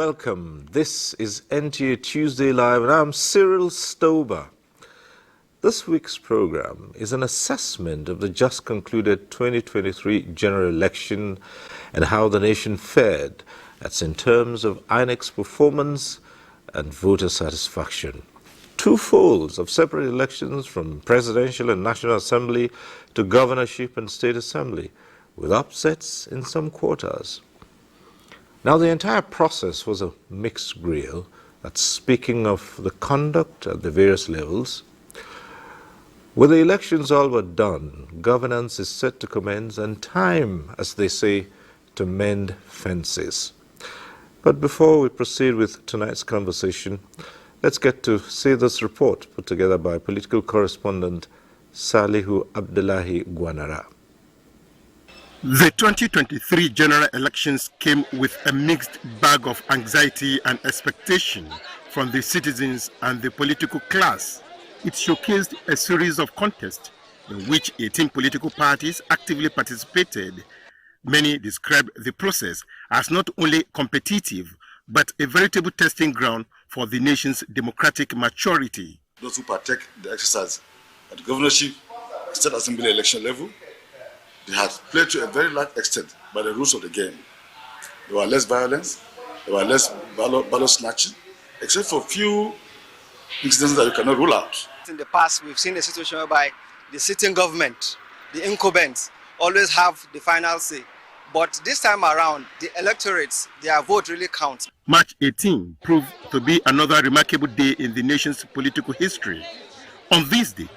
welcome. This is NTA Tuesday Live, and I'm Cyril Stober. This week's program is an assessment of the just concluded 2023 general election and how the nation fared. That's in terms of INEC's performance and voter satisfaction. Two folds of separate elections from presidential and national assembly to governorship and state assembly, with upsets in some quarters. Now, the entire process was a mixed grill. That's speaking of the conduct at the various levels. With the elections all but done, governance is set to commence and time, as they say, to mend fences. But before we proceed with tonight's conversation, let's get to see this report put together by political correspondent Salihu Abdullahi Guanara. The 2023 general elections came with a mixed bag of anxiety and expectation from the citizens and the political class. It showcased a series of contests in which 18 political parties actively participated. Many described the process as not only competitive, but a veritable testing ground for the nation's democratic maturity. Those who partake in the exercise at the governorship, state assembly election level, they had played to a very large extent by the rules of the game. There were less violence, there were less ballot snatching, except for a few incidents that you cannot rule out. In the past, we've seen a situation whereby the sitting government, the incumbents, always have the final say. But this time around, the electorates, their vote really counts. March 18 proved to be another remarkable day in the nation's political history. On this day,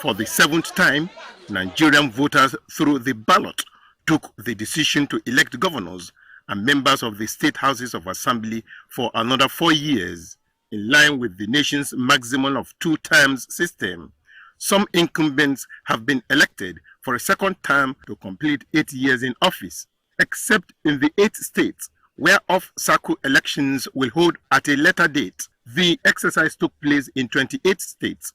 for the 7th time, Nigerian voters through the ballot took the decision to elect governors and members of the state houses of assembly for another 4 years, in line with the nation's maximum of 2 terms system. Some incumbents have been elected for a second term to complete 8 years in office, except in the 8 states where off-cycle elections will hold at a later date. The exercise took place in 28 states,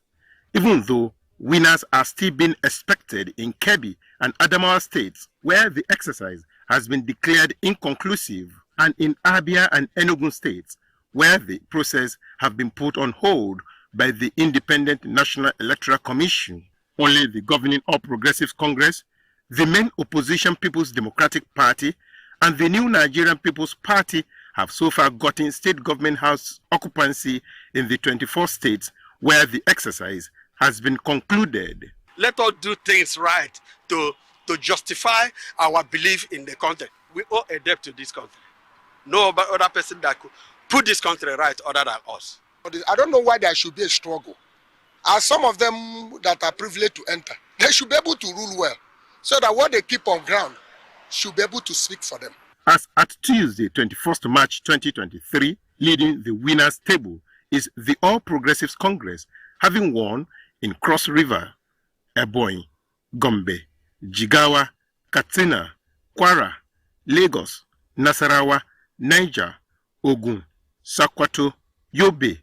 even though winners are still being expected in Kebbi and Adamawa states, where the exercise has been declared inconclusive, and in Abia and Enugu states, where the process have been put on hold by the Independent National Electoral Commission. Only the governing All Progressives Congress, the main opposition People's Democratic Party, and the New Nigerian People's Party have so far gotten state government house occupancy in the 24 states where the exercise has been concluded. Let us do things right to justify our belief in the country. We owe a debt to this country. No other person that could put this country right other than us. I don't know why there should be a struggle. As some of them that are privileged to enter, they should be able to rule well, so that what they keep on ground should be able to speak for them. As at Tuesday, 21st March 2023, leading the winners table is the All Progressives Congress, having won in Cross River, Ebonyi, Gombe, Jigawa, Katsina, Kwara, Lagos, Nasarawa, Niger, Ogun, Sokoto, Yobe,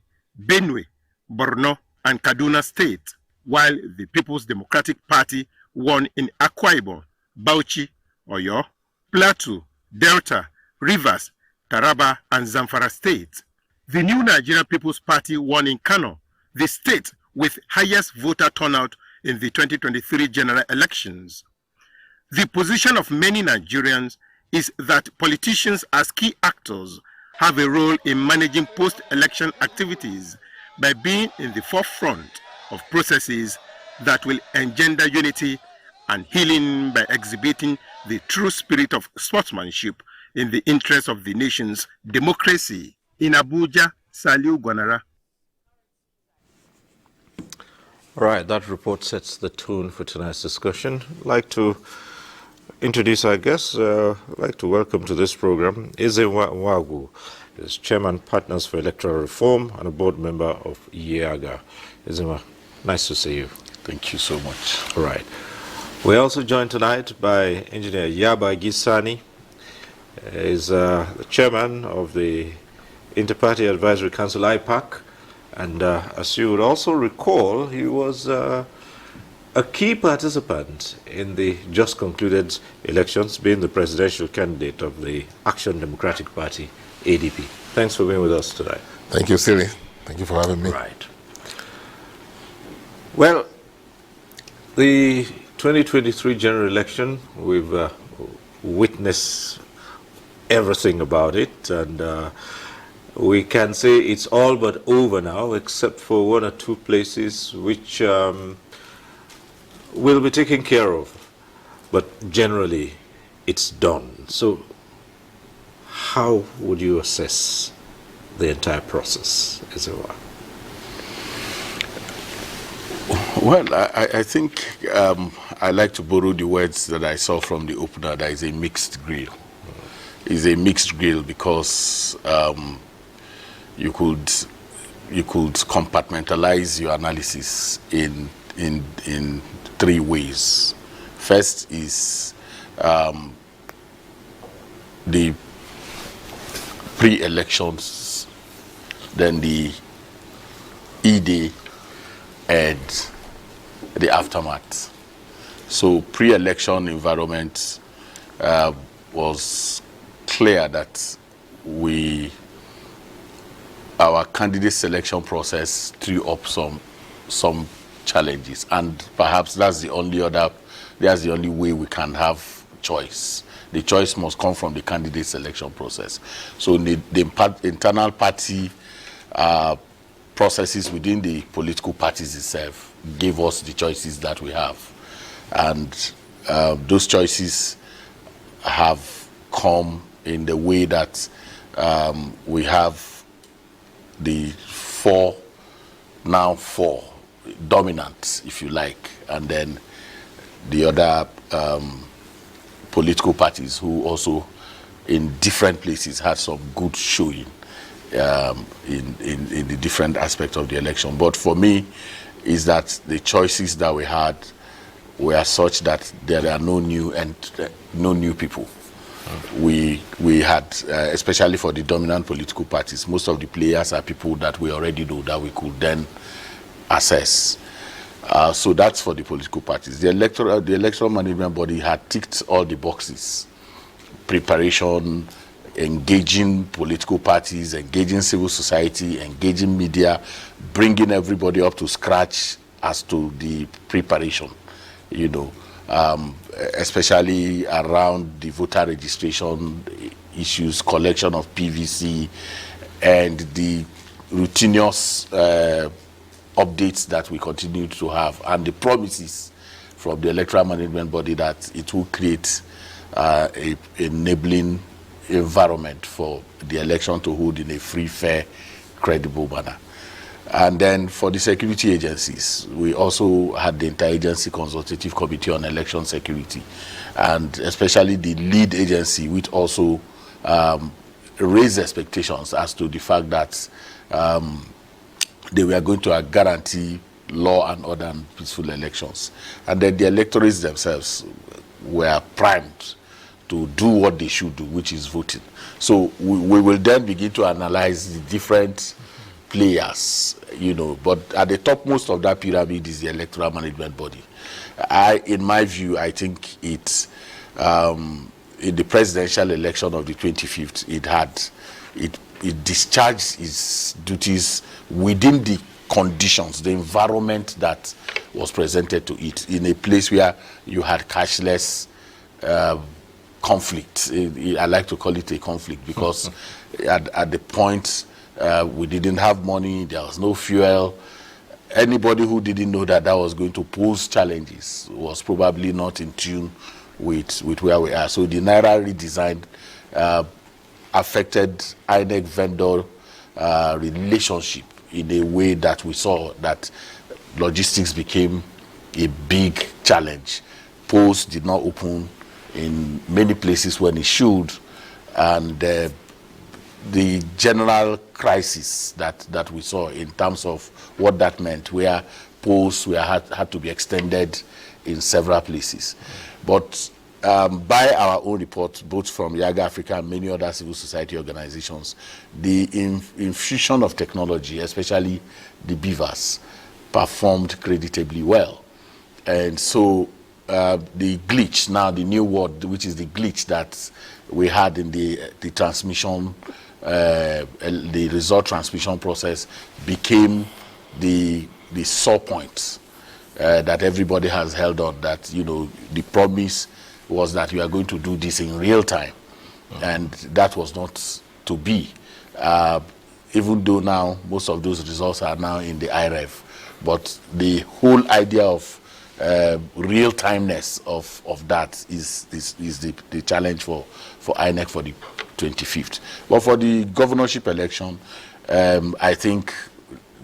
Benue, Borno, and Kaduna State, while the People's Democratic Party won in Akwa Ibom, Bauchi, Oyo, Plateau, Delta, Rivers, Taraba, and Zamfara State. The New Nigerian People's Party won in Kano, the state with highest voter turnout in the 2023 general elections. The position of many Nigerians is that politicians as key actors have a role in managing post-election activities by being in the forefront of processes that will engender unity and healing by exhibiting the true spirit of sportsmanship in the interest of the nation's democracy. In Abuja, Saliu Guanara. All right, that report sets the tone for tonight's discussion. I'd like to introduce our guests. I'd like to welcome to this program Ezenwa Wagu, who is Chairman Partners for Electoral Reform and a board member of IAGA. Ezenwa, nice to see you. Thank you so much. All right. We're also joined tonight by Engineer Yaba Gisani. He's the Chairman of the Inter-Party Advisory Council, IPAC. And as you would also recall, he was a key participant in the just concluded elections, being the presidential candidate of the Action Democratic Party, ADP. Thanks for being with us today. Thank you, Siri. Thank you for having me. Right. Well, the 2023 general election, we've witnessed everything about it, and we can say it's all but over now, except for one or two places which will be taken care of. But generally, it's done. So how would you assess the entire process, as it were? Well, I think I like to borrow the words that I saw from the opener. That is a mixed grill. It's a mixed grill because you could compartmentalize your analysis in three ways. First is the pre-elections, then the E-Day, and the aftermath. So pre-election environment was clear that our candidate selection process threw up some challenges, and perhaps that's the only way we can have choice. The choice must come from the candidate selection process. So the internal party processes within the political parties itself gave us the choices that we have, and those choices have come in the way that we have the four dominant, if you like, and then the other political parties who also in different places had some good showing in the different aspects of the election. But for me, is that the choices that we had were such that there are no new people. We had, especially for the dominant political parties, most of the players are people that we already know that we could then assess. So that's for the political parties. The electoral management body had ticked all the boxes: preparation, engaging political parties, engaging civil society, engaging media, bringing everybody up to scratch as to the preparation, especially around the voter registration issues, collection of PVC, and the routinous updates that we continue to have, and the promises from the electoral management body that it will create a enabling environment for the election to hold in a free, fair, credible manner. And then for the security agencies, we also had the Interagency Consultative Committee on Election Security, and especially the lead agency, which also raised expectations as to the fact that they were going to guarantee law and order and peaceful elections. And then the electorates themselves were primed to do what they should do, which is voting. So we will then begin to analyze the different players, but at the topmost of that pyramid is the electoral management body. In my view, I think it's in the presidential election of the 25th, it discharged its duties within the conditions, the environment that was presented to it, in a place where you had cashless conflict. I like to call it a conflict because at the point we didn't have money, there was no fuel. Anybody who didn't know that was going to pose challenges was probably not in tune with where we are. So the Naira redesign affected INEC vendor relationship in a way that we saw that logistics became a big challenge. Polls did not open in many places when it should, and the general crisis that we saw in terms of what that meant, where polls had to be extended in several places. But by our own report, both from Yaga Africa and many other civil society organizations, the infusion of technology, especially the beavers, performed creditably well. And so the glitch, now the new word, which is the glitch that we had in the transmission the result transmission process became the sore point that everybody has held on, that, the promise was that you are going to do this in real time. And that was not to be. Even though now most of those results are now in the IREF, but the whole idea of real-timeness of that is the challenge for INEC for the 25th. But for the governorship election, I think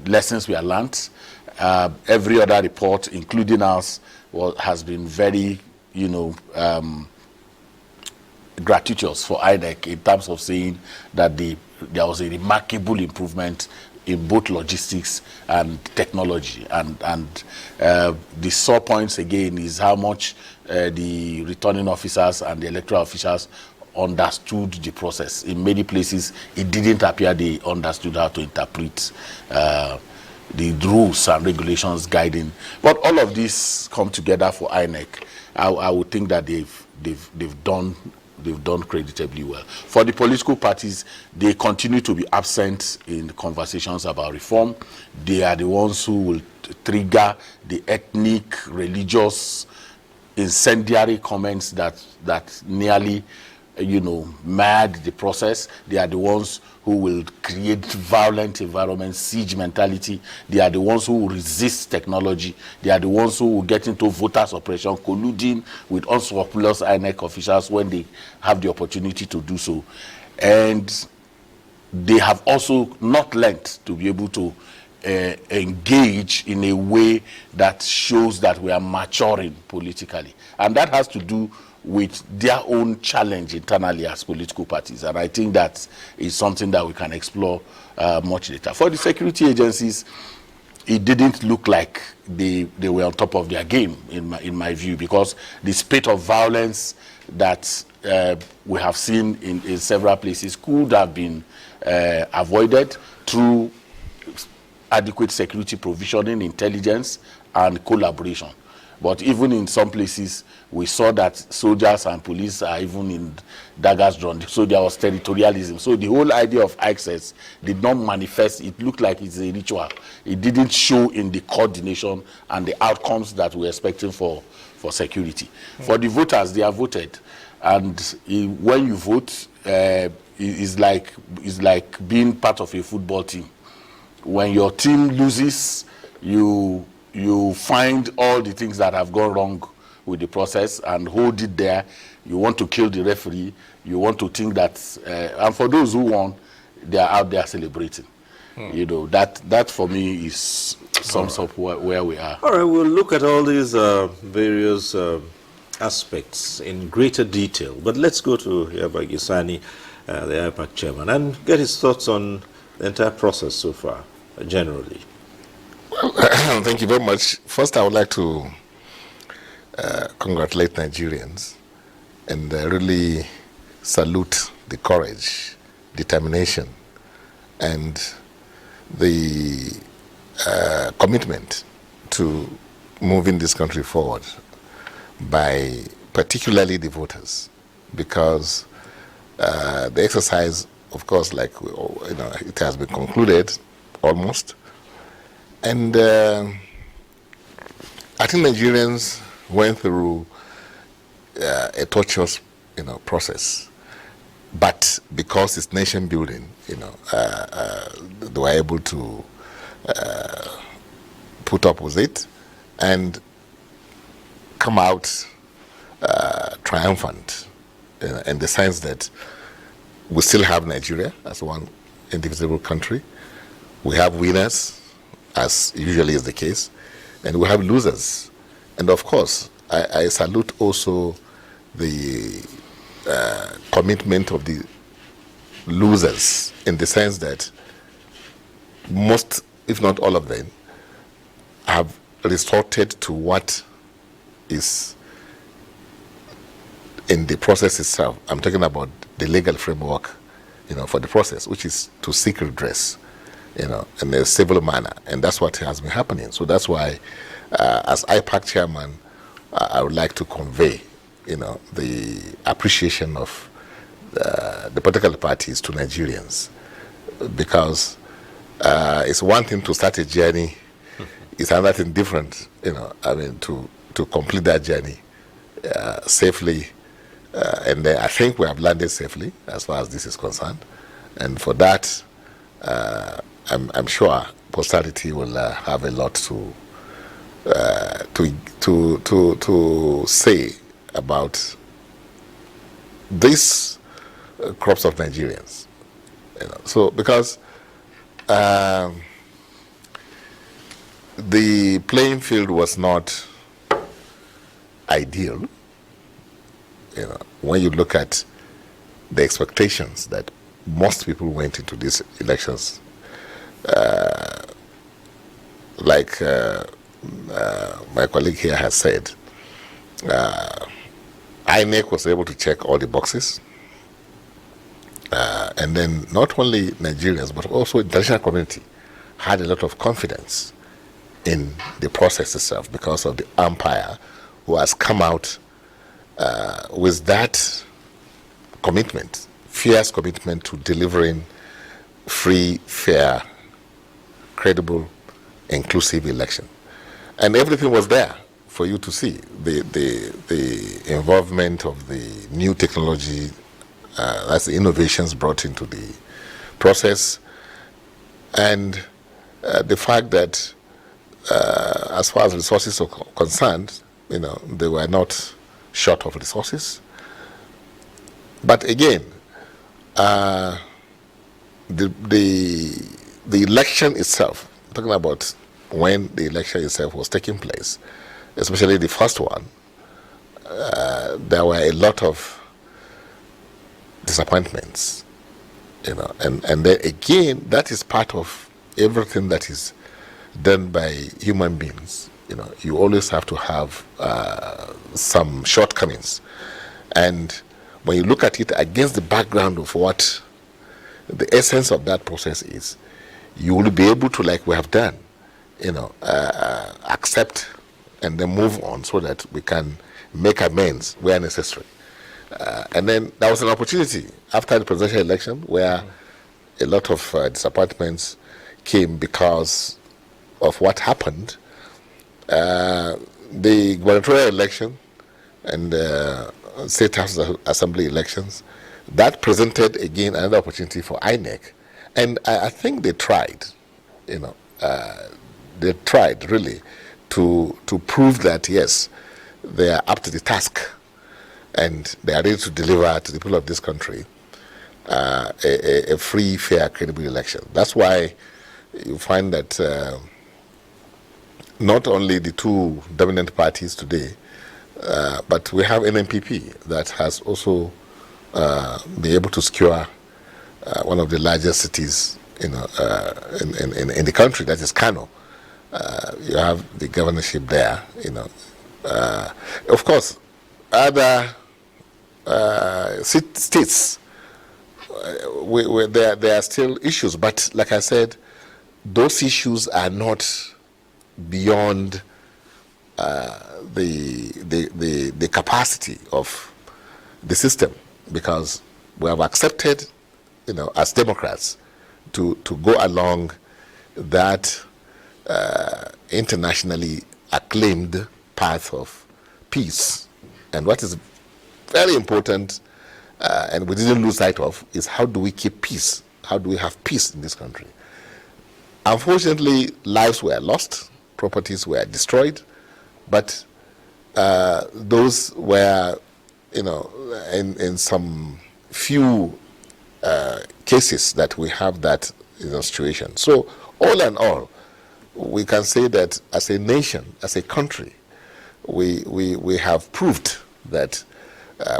lessons were learned. Every other report, including ours, has been very, gratuitous for INEC in terms of saying that there was a remarkable improvement in both logistics and technology. And the sore points again is how much the returning officers and the electoral officials understood the process. In many places, it didn't appear they understood how to interpret the rules and regulations guiding. But all of this come together for INEC. I would think that they've done creditably well. For the political parties, they continue to be absent in conversations about reform. They are the ones who will trigger the ethnic, religious, incendiary comments that nearly, mad the process. They are the ones who will create violent environment, siege mentality. They are the ones who will resist technology. They are the ones who will get into voter suppression, colluding with unscrupulous INEC officials when they have the opportunity to do so. And they have also not learned to be able to engage in a way that shows that we are maturing politically. And that has to do with their own challenge internally as political parties. And I think that is something that we can explore much later. For the security agencies, it didn't look like they were on top of their game, in my view, because the spate of violence that we have seen in several places could have been avoided through adequate security provisioning, intelligence, and collaboration. But even in some places, we saw that soldiers and police are even in daggers drawn. So there was territorialism. So the whole idea of access did not manifest. It looked like it's a ritual. It didn't show in the coordination and the outcomes that we're expecting for security. For the voters, they have voted. And when you vote, it's like being part of a football team. When your team loses, you find all the things that have gone wrong with the process and hold it there. You want to kill the referee. You want to think that, and for those who won, they are out there celebrating. That for me is sums up where we are. All right, we'll look at all these various aspects in greater detail. But let's go to Yaba Gisani, the IPAC chairman, and get his thoughts on the entire process so far, generally. Well, thank you very much. First, I would like to congratulate Nigerians and really salute the courage, determination, and the commitment to moving this country forward by particularly the voters, because the exercise, of course, it has been concluded almost. And I think Nigerians went through a tortuous, process, but because it's nation building, they were able to put up with it and come out triumphant, in the sense that we still have Nigeria as one indivisible country. We have winners, as usually is the case, and we have losers. And of course, I salute also the commitment of the losers, in the sense that most, if not all of them, have resorted to what is in the process itself. I'm talking about the legal framework, for the process, which is to seek redress, in a civil manner, and that's what has been happening. So that's why, as IPAC chairman, I would like to convey, the appreciation of the political parties to Nigerians, because it's one thing to start a journey, it's another thing different, to complete that journey safely. And I think we have landed safely as far as this is concerned. And for that, I'm sure posterity will have a lot to say about these crops of Nigerians. So because the playing field was not ideal, when you look at the expectations that most people went into these elections, like my colleague here has said, INEC was able to check all the boxes, and then not only Nigerians but also the international community had a lot of confidence in the process itself because of the umpire who has come out with that commitment, fierce commitment to delivering free, fair, credible, inclusive election. And everything was there for you to see. The involvement of the new technology, that's the innovations brought into the process, and the fact that as far as resources are concerned, they were not short of resources. But again, the election itself, talking about when the election itself was taking place, especially the first one, there were a lot of disappointments, and then again, that is part of everything that is done by human beings. You always have to have some shortcomings, and when you look at it against the background of what the essence of that process is, you will be able to, like we have done, accept and then move on so that we can make amends where necessary. And then there was an opportunity after the presidential election where a lot of disappointments came because of what happened. The gubernatorial election and state house assembly elections, that presented again another opportunity for INEC. And I think they tried, they tried really to prove that, yes, they are up to the task and they are ready to deliver to the people of this country a free, fair, credible election. That's why you find that not only the two dominant parties today, but we have NMPP that has also been able to secure one of the largest cities in the country, that is Kano. You have the governorship there, of course, other states, there are still issues, but like I said, those issues are not beyond the capacity of the system, because we have accepted, as Democrats, to go along that internationally acclaimed path of peace. And what is very important, and we didn't lose sight of, is how do we keep peace? How do we have peace in this country? Unfortunately, lives were lost, properties were destroyed, but those were, in some few cases that we have that situation. So all in all, we can say that as a nation, as a country, we have proved that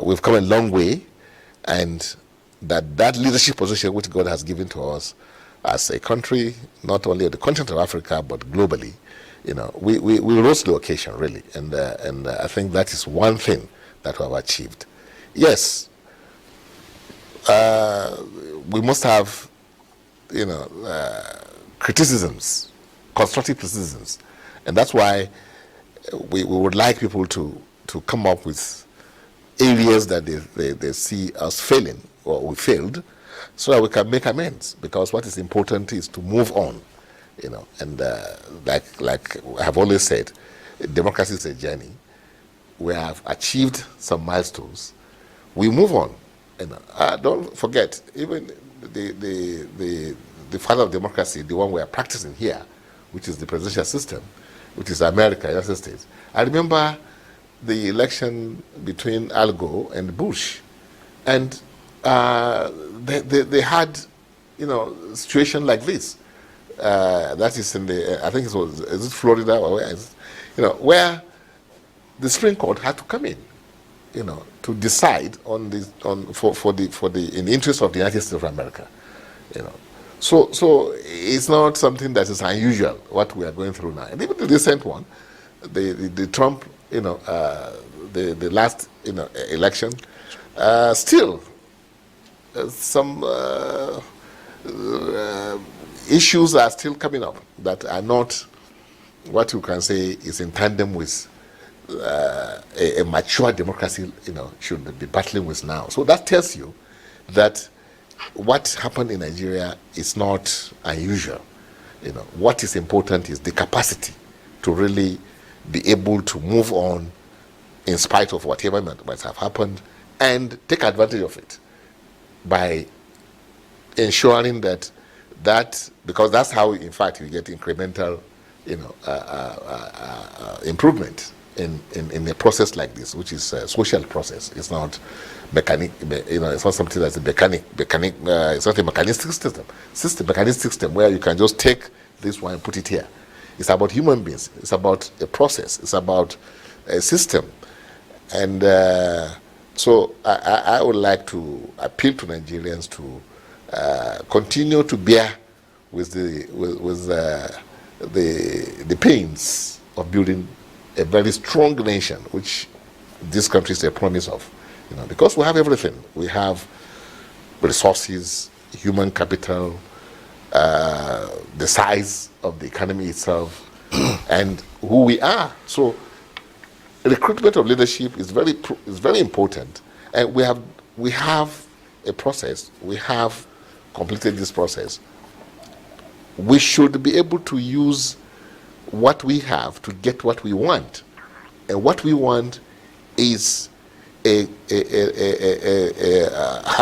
we've come a long way, and that leadership position which God has given to us as a country, not only on the continent of Africa but globally, we rose to the occasion really, and I think that is one thing that we have achieved. Yes, we must have, criticisms, constructive criticisms, and that's why we would like people to come up with areas that they see us failing or we failed, so that we can make amends. Because what is important is to move on, And like I have always said, democracy is a journey. We have achieved some milestones. We move on, and don't forget, even the father of democracy, the one we are practicing here, which is the presidential system, which is America, United States. I remember the election between Al Gore and Bush, and they had, situation like this. That is in I think is it Florida or where? Where the Supreme Court had to come in, to decide on this in the interest of the United States of America, So it's not something that is unusual what we are going through now. And even the recent one, the Trump, the last election, still some issues are still coming up that are not what you can say is in tandem with a mature democracy, should be battling with now. So that tells you that what happened in Nigeria is not unusual. What is important is the capacity to really be able to move on in spite of whatever might have happened, and take advantage of it by ensuring that because that's how, in fact, you get incremental, improvement in a process like this, which is a social process. It's not mechanic. It's not something that's a mechanic. It's not a mechanistic system where you can just take this one and put it here. It's about human beings. It's about a process. It's about a system, and so I would like to appeal to Nigerians to continue to bear with the pains of building a very strong nation, which this country is a promise of. Because we have everything. We have resources, human capital, the size of the economy itself, and who we are. So recruitment of leadership is very important, and we have a process. We have completed this process. We should be able to use what we have to get what we want, and what we want is how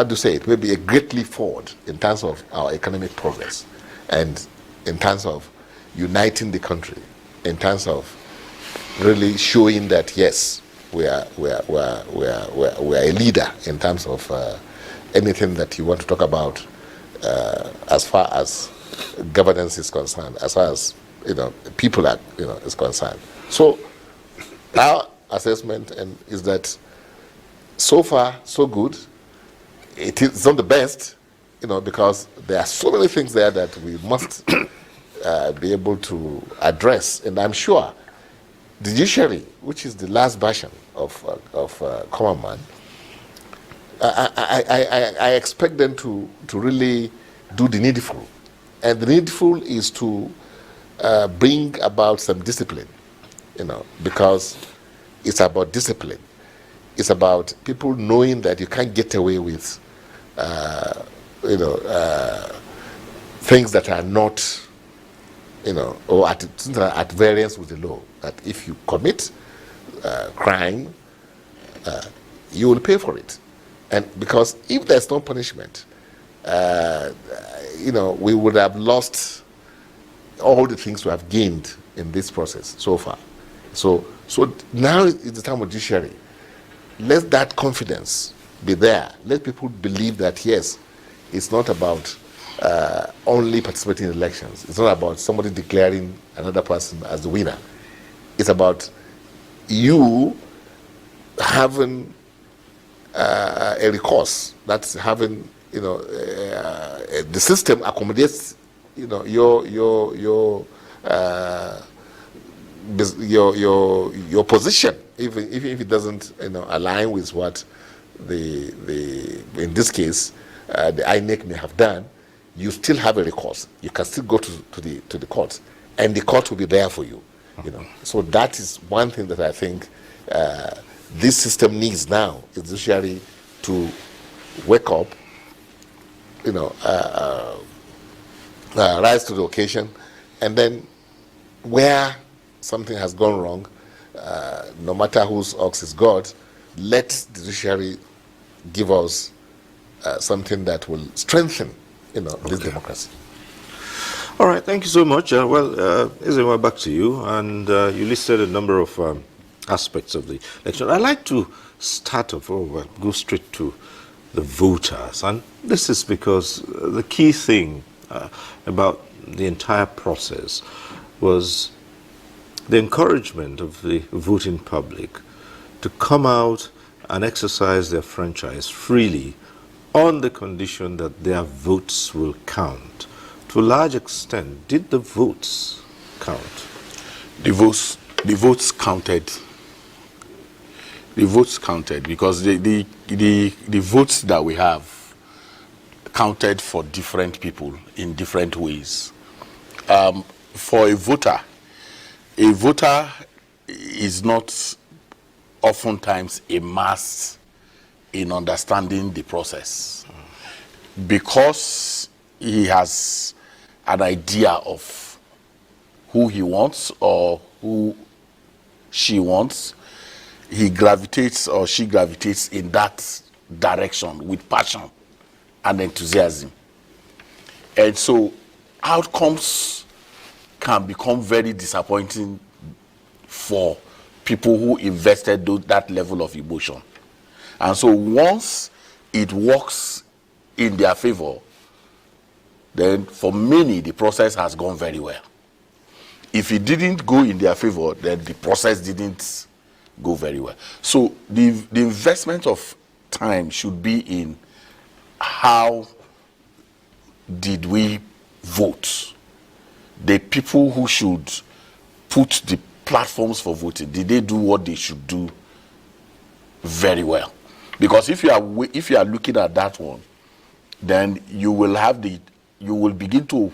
to say it, maybe a great leap forward in terms of our economic progress, and in terms of uniting the country, in terms of really showing that yes, we are a leader in terms of anything that you want to talk about, as far as governance is concerned, as far as people are is concerned. So our assessment is that so far so good. It's not the best, because there are so many things there that we must be able to address, and I'm sure the judiciary, which is the last version of common man, I expect them to really do the needful, and the needful is to bring about some discipline, because it's about discipline. It's about people knowing that you can't get away with, things that are not, or at variance with the law. That if you commit crime, you will pay for it. And because if there's no punishment, we would have lost all the things we have gained in this process so far. So now is the time of judiciary. Let that confidence be there. Let people believe that yes, it's not about only participating in elections. It's not about somebody declaring another person as the winner. It's about you having a recourse. That's having, the system accommodates, your position, even if it doesn't, align with what the in this case the INEC may have done. You still have a recourse. You can still go to the court, and the court will be there for you. So that is one thing that I think this system needs now, is judiciary to wake up rise to the occasion, and then where something has gone wrong, no matter whose ox is God, let the judiciary give us something that will strengthen, this democracy. All right, thank you so much. Ezewa, back to you. And you listed a number of aspects of the election. I'd like to start off, go straight to the voters. And this is because the key thing about the entire process was the encouragement of the voting public to come out and exercise their franchise freely on the condition that their votes will count. To a large extent, did the votes count? The votes counted. The votes counted because the votes that we have counted for different people in different ways. For a voter is not oftentimes immersed in understanding the process because he has an idea of who he wants or who she wants. He gravitates or she gravitates in that direction with passion and enthusiasm. And so outcomes can become very disappointing for people who invested that level of emotion. And so once it works in their favor, then for many the process has gone very well. If it didn't go in their favor, then the process didn't go very well. So the investment of time should be in how did we vote? The people who should put the platforms for voting, did they do what they should do very well? Because if you are looking at that one, then you will begin to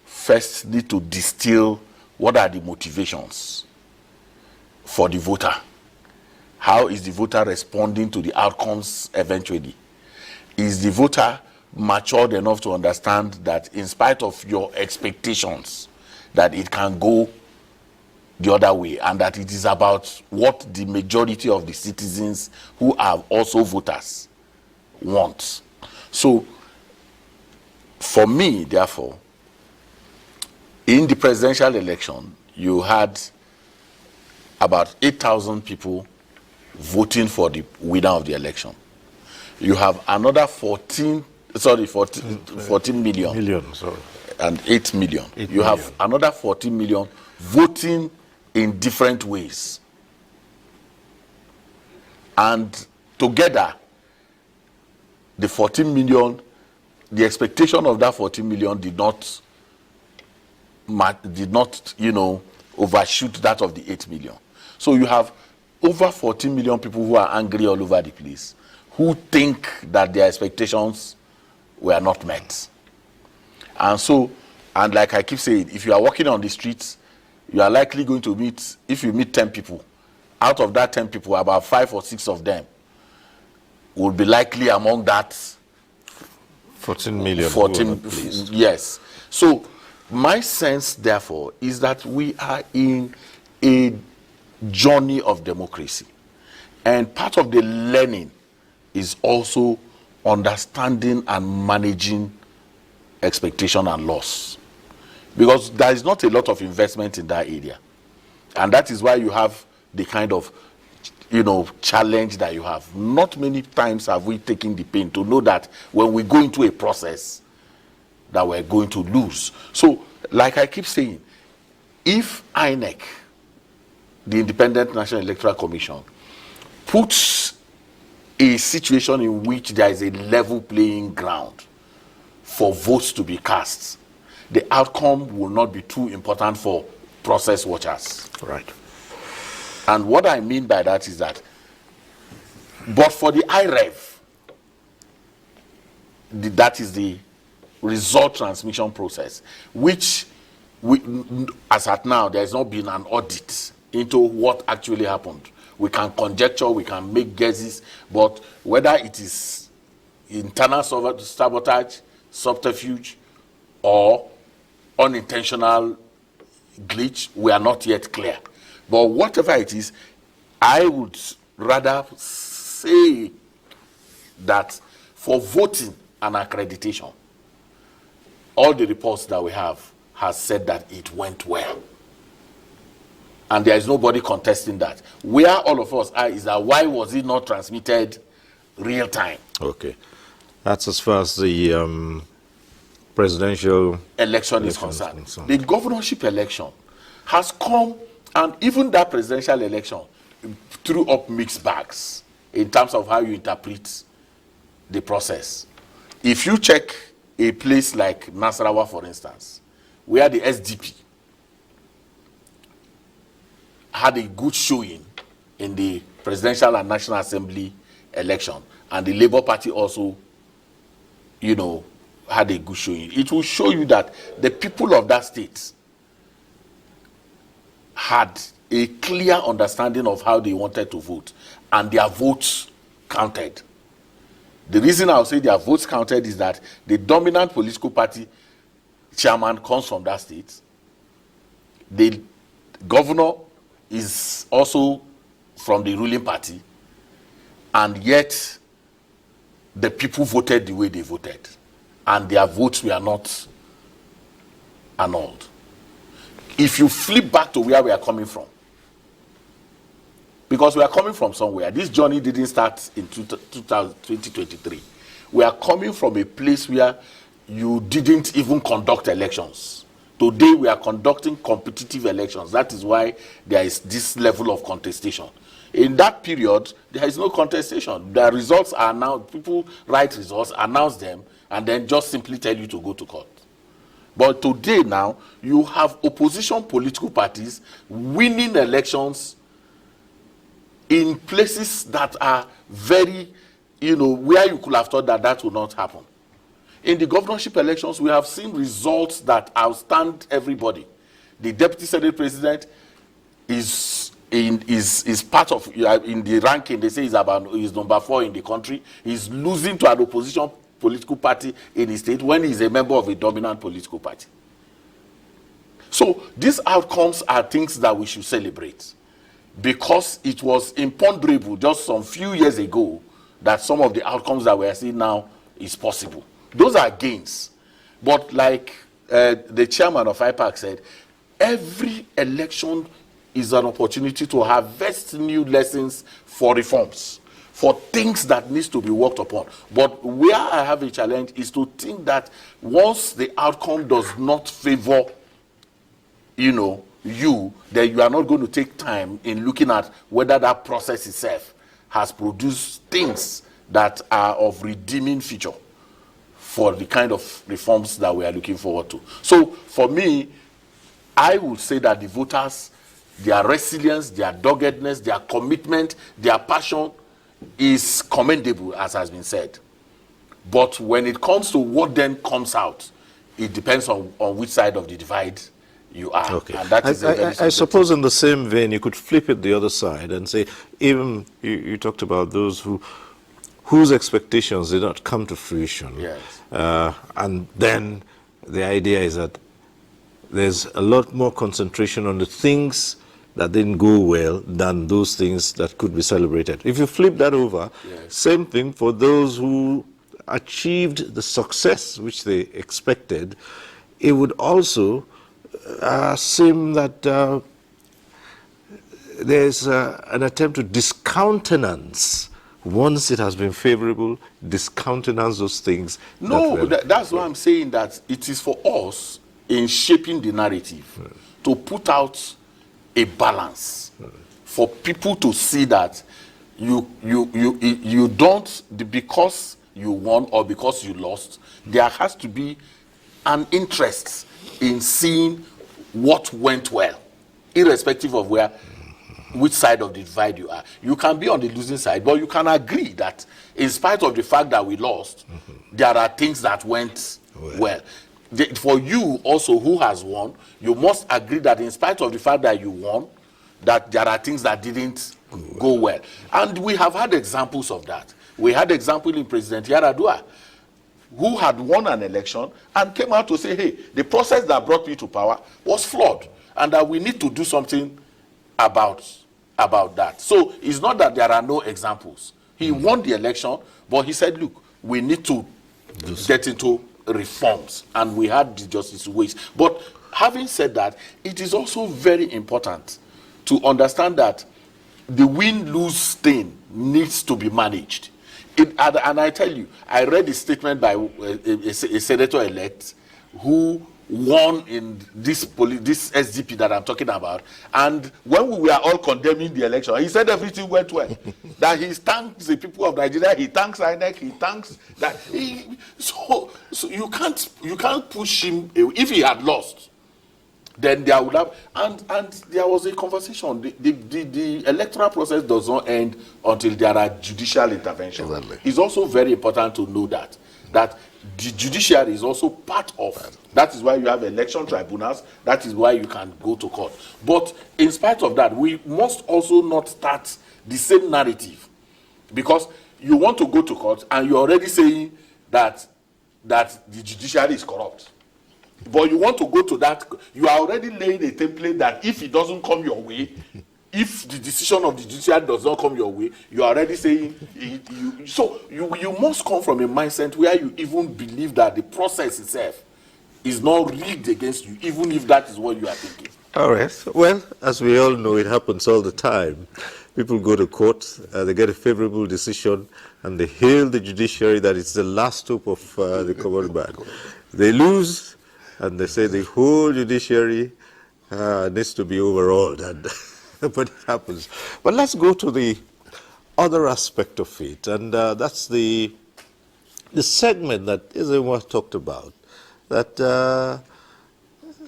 first need to distill what are the motivations for the voter. How is the voter responding to the outcomes eventually? Is the voter matured enough to understand that in spite of your expectations, that it can go the other way, and that it is about what the majority of the citizens who are also voters want? So, for me, therefore, in the presidential election, you had about 8,000 people voting for the winner of the election. You have another 14 million and 8 million. You have another 14 million voting in different ways. And together, the 14 million, the expectation of that 14 million did not overshoot that of the 8 million. So you have over 14 million people who are angry all over the place, who think that their expectations were not met. And like I keep saying, if you are walking on the streets, you are likely going to meet, if you meet 10 people, out of that 10 people, about 5 or 6 of them will be likely among that 14 million. Yes. So my sense, therefore, is that we are in a journey of democracy. And part of the learning is also understanding and managing expectation and loss. Because there is not a lot of investment in that area. And that is why you have the kind of, challenge that you have. Not many times have we taken the pain to know that when we go into a process that we're going to lose. So, like I keep saying, if INEC, the Independent National Electoral Commission, puts a situation in which there is a level playing ground for votes to be cast, the outcome will not be too important for process watchers. Right. And what I mean by that is that, but for the IREV, that is the result transmission process, which, as at now, there has not been an audit into what actually happened. We can conjecture, we can make guesses, but whether it is internal sabotage, subterfuge or unintentional glitch, we are not yet clear. But whatever it is, I would rather say that for voting and accreditation, all the reports that we have has said that it went well. And there is nobody contesting that. Where all of us are is that why was it not transmitted real time? Okay. That's as far as the presidential election is concerned. The governorship election has come, and even that presidential election threw up mixed bags in terms of how you interpret the process. If you check a place like Nasarawa, for instance, where the SDP had a good showing in the presidential and national assembly election, and the Labour Party also, you know, had a good showing, it will show you that the people of that state had a clear understanding of how they wanted to vote, and their votes counted. The reason I'll say their votes counted is that the dominant political party chairman comes from that state. The governor is also from the ruling party, and yet the people voted the way they voted, and their votes were not annulled. If you flip back to where we are coming from, because we are coming from somewhere, this journey didn't start in 2023. We are coming from a place where you didn't even conduct elections. Today we are conducting competitive elections. That is why there is this level of contestation. In that period, there is no contestation. The results are now, people write results, announce them, and then just simply tell you to go to court. But today now, you have opposition political parties winning elections in places that are very, you know, where you could have thought that that would not happen. In the governorship elections, we have seen results that outstand everybody. The deputy senate president is part of, in the ranking, they say he's number 4 in the country. He's losing to an opposition political party in the state when he's a member of a dominant political party. So these outcomes are things that we should celebrate, because it was imponderable just some few years ago that some of the outcomes that we are seeing now is possible. Those are gains. But like the chairman of IPAC said, every election is an opportunity to harvest new lessons for reforms, for things that needs to be worked upon. But where I have a challenge is to think that once the outcome does not favor, you know, then you are not going to take time in looking at whether that process itself has produced things that are of redeeming feature for the kind of reforms that we are looking forward to. So for me, I would say that the voters, their resilience, their doggedness, their commitment, their passion is commendable, as has been said. But when it comes to what then comes out, it depends on which side of the divide you are. Okay. And that is I suppose in the same vein, you could flip it the other side and say, even you talked about those whose expectations did not come to fruition. Yes. And then the idea is that there's a lot more concentration on the things that didn't go well than those things that could be celebrated. If you flip that over, yes, same thing for those who achieved the success which they expected, it would also seem that there's an attempt to discountenance, once it has been favorable, discountenance those things. No, that's why I'm saying that it is for us in shaping the narrative to put out a balance for people to see that you don't, because you won or because you lost, there has to be an interest in seeing what went well, irrespective of which side of the divide you are. You can be on the losing side, but you can agree that in spite of the fact that we lost, there are things that went well. For you also who has won, you must agree that in spite of the fact that you won, that there are things that didn't go well. And we have had examples of that. We had example in President Yaradua. who had won an election and came out to say, hey, the process that brought me to power was flawed and that we need to do something about that. So it's not that there are no examples. He won the election, but he said, look, we need to get into reforms, and we had the justice ways. But having said that, it is also very important to understand that the win-lose thing needs to be managed. And I tell you, I read a statement by a senator-elect who won in this SDP that I'm talking about, and when we were all condemning the election, he said everything went well. That he thanks the people of Nigeria, he thanks INEC, he thanks that. So you can't push him away. If he had lost, then there would have, and there was a conversation. The electoral process does not end until there are judicial interventions. Exactly. It's also very important to know that the judiciary is also part of. That is why you have election tribunals. That is why you can go to court. But in spite of that, we must also not start the same narrative, because you want to go to court and you're already saying that the judiciary is corrupt. But you want to go to that, you are already laying a template that if it doesn't come your way, if the decision of the judiciary does not come your way, you are already saying you must come from a mindset where you even believe that the process itself is not rigged against you, even if that is what you are thinking. All right. Well, as we all know, it happens all the time. People go to court, they get a favorable decision, and they hail the judiciary that it's the last hope of the common man. They lose, and they say the whole judiciary needs to be overhauled, and but it happens. But let's go to the other aspect of it, and that's the segment that Isn't talked about, that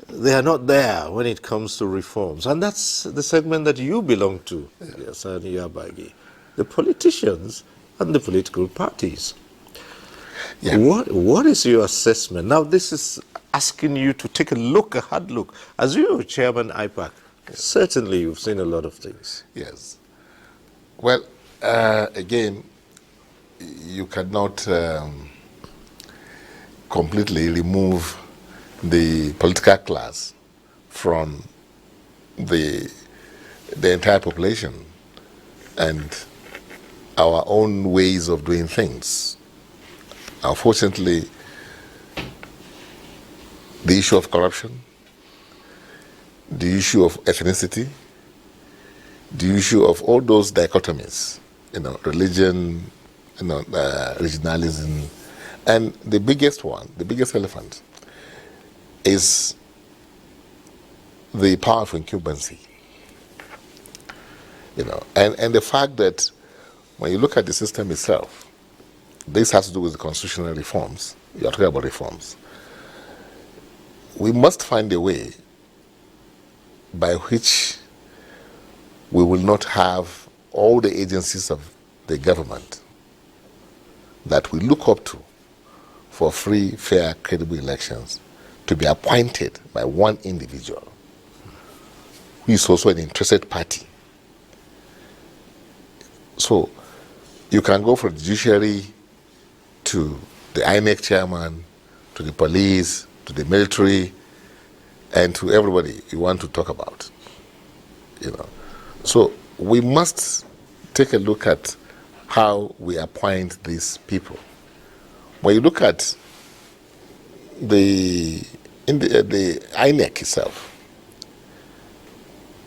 they are not there when it comes to reforms, and that's the segment that you belong to, Sani Yabagi, the politicians and the political parties. Yeah. What is your assessment? Now, this is asking you to take a hard look. As you are Chairman IPAC, certainly you've seen a lot of things. Yes. Well, again, you cannot completely remove the political class from the entire population and our own ways of doing things. Unfortunately, the issue of corruption, the issue of ethnicity, the issue of all those dichotomies, religion, regionalism, and the biggest one, the biggest elephant, is the power of incumbency. And the fact that when you look at the system itself, this has to do with the constitutional reforms. You are talking about reforms. We must find a way by which we will not have all the agencies of the government that we look up to for free, fair, credible elections to be appointed by one individual who is also an interested party. So you can go from the judiciary to the INEC chairman, to the police, to the military, and to everybody you want to talk about. So we must take a look at how we appoint these people. When you look at the INEC itself,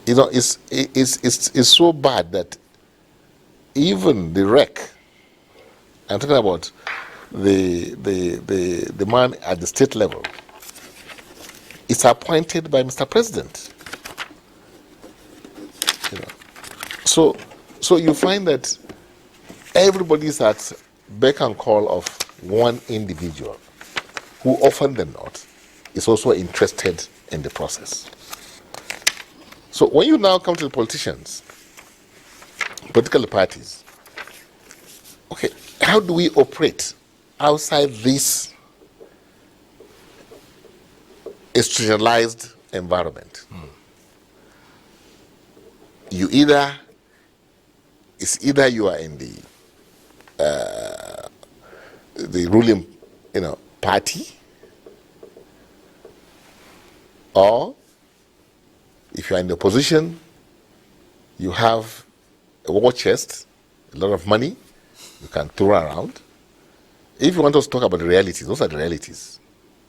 it's so bad that even the REC, I'm talking about the man at the state level, is appointed by Mr. President. So you find that everybody is at beck and call of one individual who often than not is also interested in the process. So when you now come to the politicians, political parties, okay, how do we operate outside this institutionalized environment? It's either you are in the ruling party, or if you are in the opposition, you have a war chest, a lot of money you can throw around. If you want us to talk about the realities, those are the realities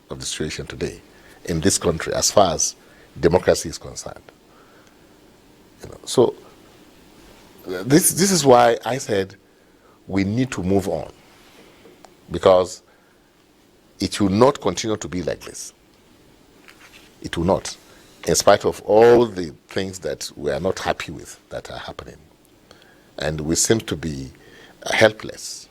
of the situation today in this country as far as democracy is concerned. So this is why I said we need to move on, because it will not continue to be like this. It will not, in spite of all the things that we are not happy with that are happening. And we seem to be helpless,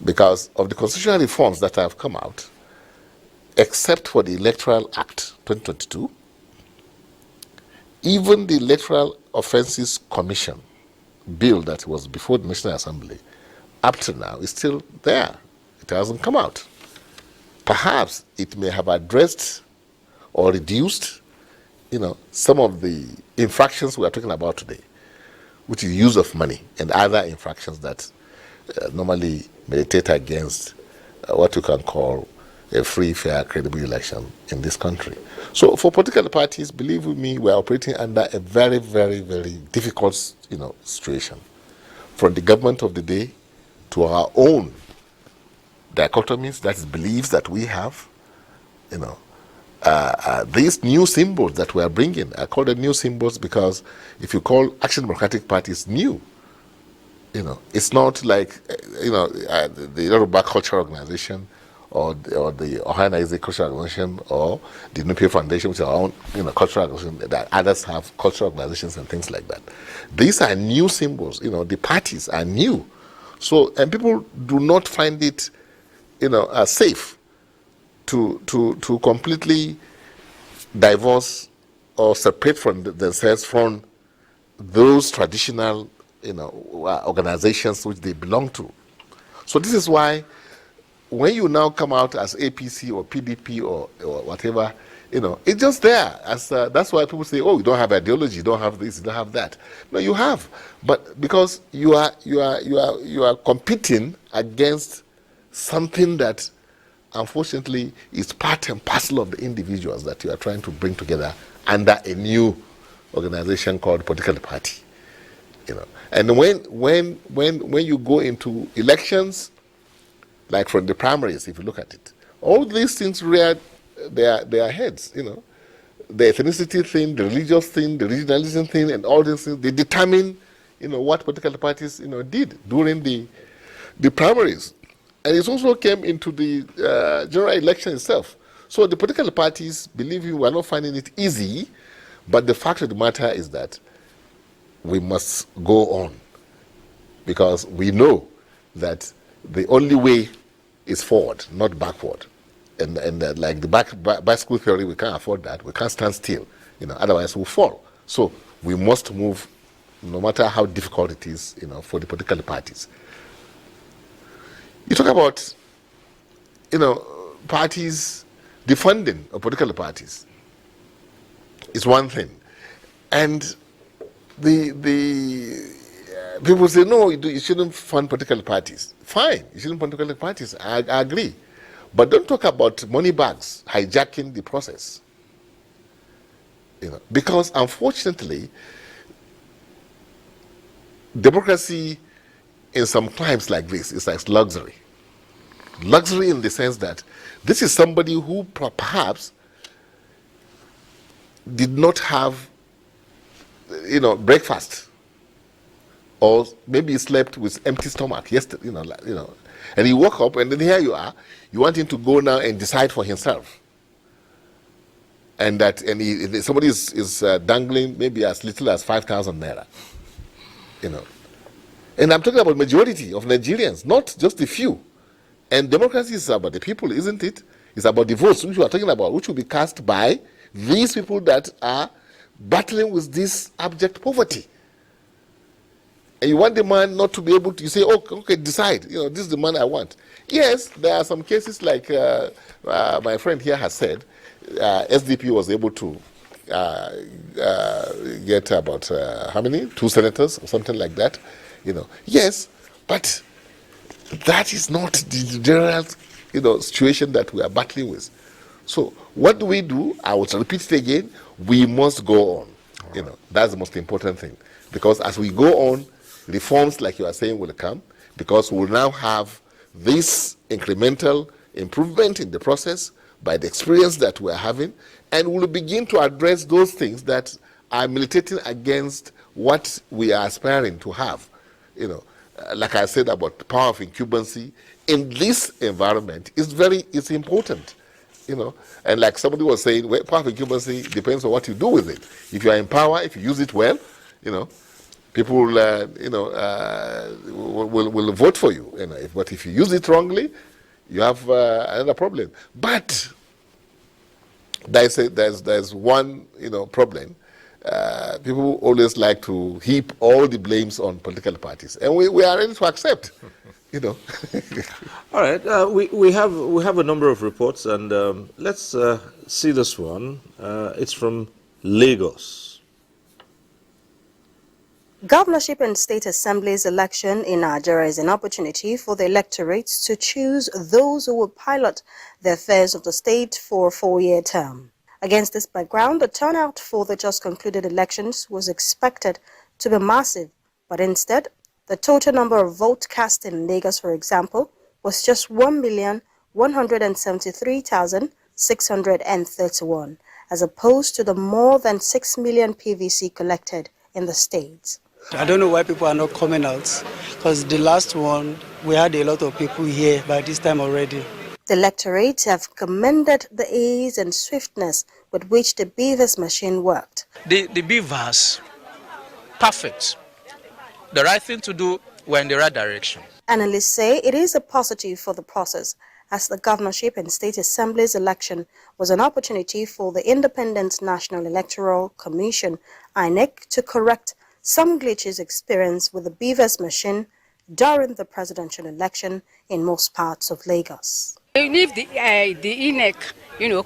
because of the constitutional reforms that have come out, except for the Electoral Act 2022, even the Electoral Offences Commission bill that was before the National Assembly, up to now, is still there. It hasn't come out. Perhaps it may have addressed or reduced, some of the infractions we are talking about today, which is use of money and other infractions that normally militate against what you can call a free, fair, credible election in this country. So for political parties, believe me, we are operating under a very, very, very difficult, situation. From the government of the day to our own dichotomies, that is beliefs that we have, these new symbols that we are bringing, I call them new symbols because if you call Action Democratic Parties new, it's not like, the Yoruba Cultural Organization or the Ohana is a cultural organization or the Nupe Foundation, which are our own, cultural organization, that others have cultural organizations and things like that. These are new symbols, the parties are new. So, and people do not find it, safe to completely divorce or separate from themselves from those traditional, organizations which they belong to. So this is why when you now come out as APC or PDP or whatever, it's just there. That's why people say, oh, you don't have ideology, you don't have this, you don't have that. No, you have, but because you are competing against something that, unfortunately, is part and parcel of the individuals that you are trying to bring together under a new organization called political party. And when you go into elections, like from the primaries, if you look at it, all these things rear their heads. The ethnicity thing, the religious thing, the regionalism thing, and all these things, they determine, what political parties, did during the primaries. And it also came into the general election itself. So the political parties, believe me, were not finding it easy, but the fact of the matter is that we must go on, because we know that the only way is forward, not backward. And like the bicycle theory, we can't afford that. We can't stand still, otherwise we'll fall. So we must move, no matter how difficult it is, for the political parties. You talk about, parties, the funding of political parties is one thing. And the people say, no, you shouldn't fund political parties. Fine, you shouldn't fund political parties. I agree. But don't talk about money bags hijacking the process. Because unfortunately, democracy in some climes like this is like luxury. Luxury in the sense that this is somebody who perhaps did not have, breakfast, or maybe he slept with empty stomach yesterday, and he woke up, and then here you are. You want him to go now and decide for himself, and somebody is dangling maybe as little as 5,000 naira, And I'm talking about majority of Nigerians, not just a few. And democracy is about the people, isn't it? It's about the votes which we are talking about, which will be cast by these people that are battling with this abject poverty. And you want the man not to be able to, you say, oh, okay, decide, this is the man I want. Yes, there are some cases like my friend here has said, SDP was able to get about, how many? 2 senators or something like that. Yes, but That is not the general, situation that we are battling with. So what do? I will repeat it again. We must go on. That's the most important thing. Because as we go on, reforms, like you are saying, will come. Because we'll now have this incremental improvement in the process by the experience that we're having, and we'll begin to address those things that are militating against what we are aspiring to have. Like I said about the power of incumbency in this environment it's important. And like somebody was saying, well, power of incumbency depends on what you do with it. If you are in power, if you use it well, people will vote for you. But if you use it wrongly, you have another problem. But there's one problem. People always like to heap all the blames on political parties, and we are ready to accept. All right, we have a number of reports, and let's see this one. It's from Lagos. Governorship and state assemblies election in Nigeria is an opportunity for the electorates to choose those who will pilot the affairs of the state for a 4-year term. Against this background, the turnout for the just concluded elections was expected to be massive, but instead, the total number of votes cast in Lagos, for example, was just 1,173,631, as opposed to the more than 6 million PVC collected in the state. I don't know why people are not coming out, because the last one, we had a lot of people here by this time already. The electorate have commended the ease and swiftness with which the BVAS machine worked. The BVAS, perfect. The right thing to do, we're in the right direction. Analysts say it is a positive for the process, as the governorship and state assemblies election was an opportunity for the Independent National Electoral Commission, INEC, to correct some glitches experienced with the BVAS machine during the presidential election in most parts of Lagos. If the INEC,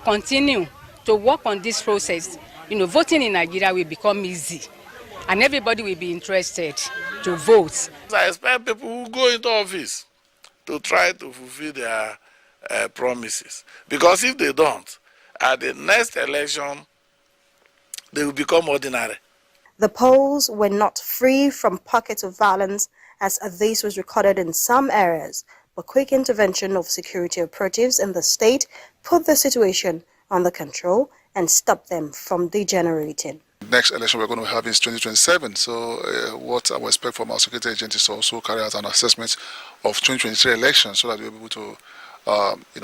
continue to work on this process, voting in Nigeria will become easy, and everybody will be interested to vote. I expect people who go into office to try to fulfill their promises, because if they don't, at the next election, they will become ordinary. The polls were not free from pockets of violence, as this was recorded in some areas, but quick intervention of security operatives in the state put the situation under control and stopped them from degenerating. Next election we're going to have is 2027, so what I would expect from our security agent is to also carry out an assessment of 2023 elections so that we'll be able to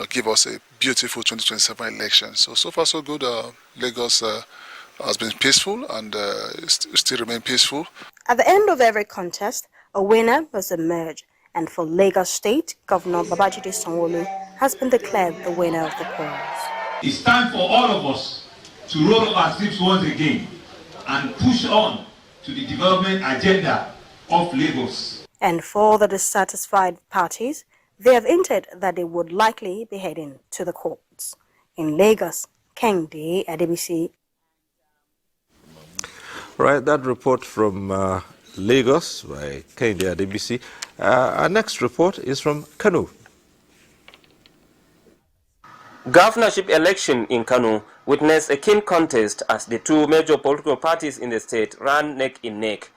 give us a beautiful 2027 election. So far so good. Lagos has been peaceful and still remain peaceful. At the end of every contest, a winner must emerge, and for Lagos State, Governor Babajide Sanwo-Olu has been declared the winner of the polls. It's time for all of us to roll up our sleeves once again and push on to the development agenda of Lagos. And for the dissatisfied parties, they have hinted that they would likely be heading to the courts. In Lagos, Kende Adebisi. Right, that report from Lagos by Kende Adebisi. Our next report is from Kano. Governorship election in Kano witnessed a keen contest as the two major political parties in the state ran neck in neck.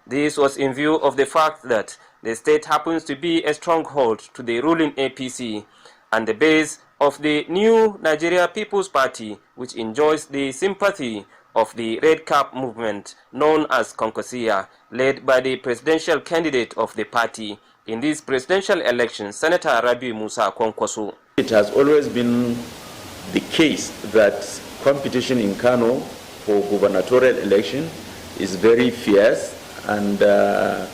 This was in view of the fact that the state happens to be a stronghold to the ruling APC and the base of the new Nigeria People's Party, which enjoys the sympathy of the Red Cap movement known as Konkosia, led by the presidential candidate of the party in this presidential election, Senator Rabi Musa Kwankwaso. It has always been the case that competition in Kano for gubernatorial election is very fierce, and the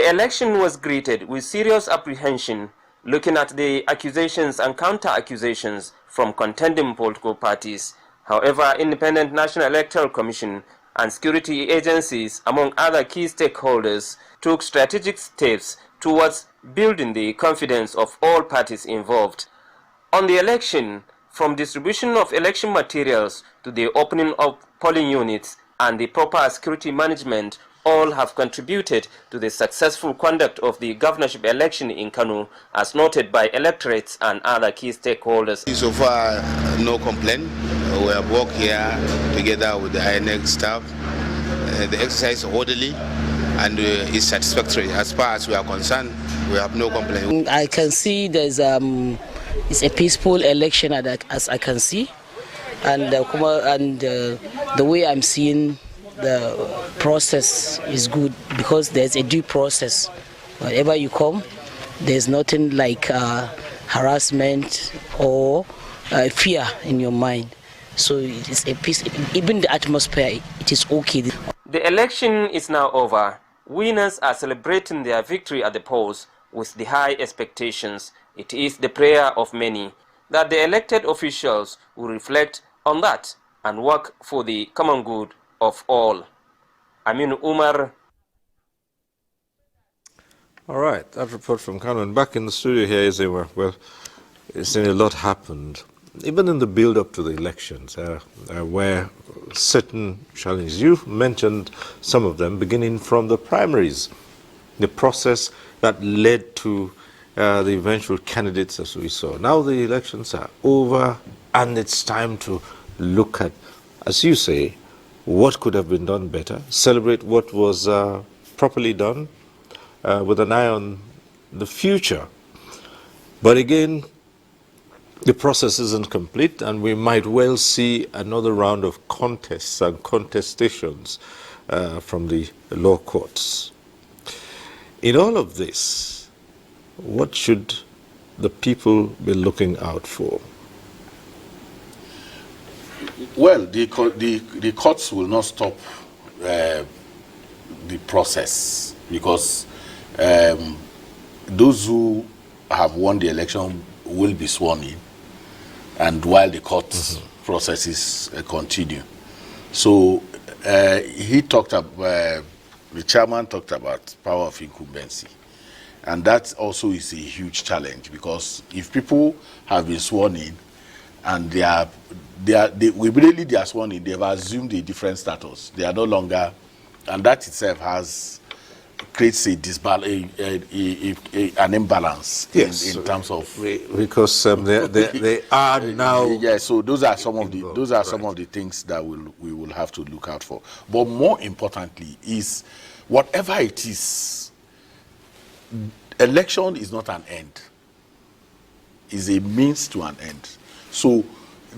election was greeted with serious apprehension, looking at the accusations and counter-accusations from contending political parties. However, Independent National Electoral Commission and security agencies, among other key stakeholders, took strategic steps towards building the confidence of all parties involved. On the election, from distribution of election materials to the opening of polling units and the proper security management, all have contributed to the successful conduct of the governorship election in Kano, as noted by electorates and other key stakeholders. So far, no complaint. We have worked here together with the INEC staff. The exercise is orderly and is satisfactory. As far as we are concerned, we have no complaint. I can see there's it's a peaceful election as I can see, and the way I'm seeing the process is good because there's a due process. Wherever you come, there's nothing like harassment or fear in your mind. So it is a peace. Even the atmosphere, it is okay. The election is now over. Winners are celebrating their victory at the polls with the high expectations. It is the prayer of many that the elected officials will reflect on that and work for the common good of all. Amin Umar. All right, that report from Kano. And back in the studio here is well, it's a lot happened. Even in the build-up to the elections, where certain challenges, you mentioned some of them, beginning from the primaries, the process that led to the eventual candidates as we saw. Now the elections are over, and it's time to look at, as you say, what could have been done better, celebrate what was properly done, with an eye on the future. But again, the process isn't complete, and we might well see another round of contests and contestations from the law courts. In all of this, what should the people be looking out for? Well, the courts will not stop the process because those who have won the election will be sworn in, and while the court processes continue. So he talked about, the chairman talked about power of incumbency, and that also is a huge challenge because if people have been sworn in and immediately they are sworn in, they have assumed a different status. They are no longer, and that itself creates an imbalance, yes, in terms of because they are now. Yeah, so those are some of the things that we will have to look out for. But more importantly is whatever it is, election is not an end. It's a means to an end. So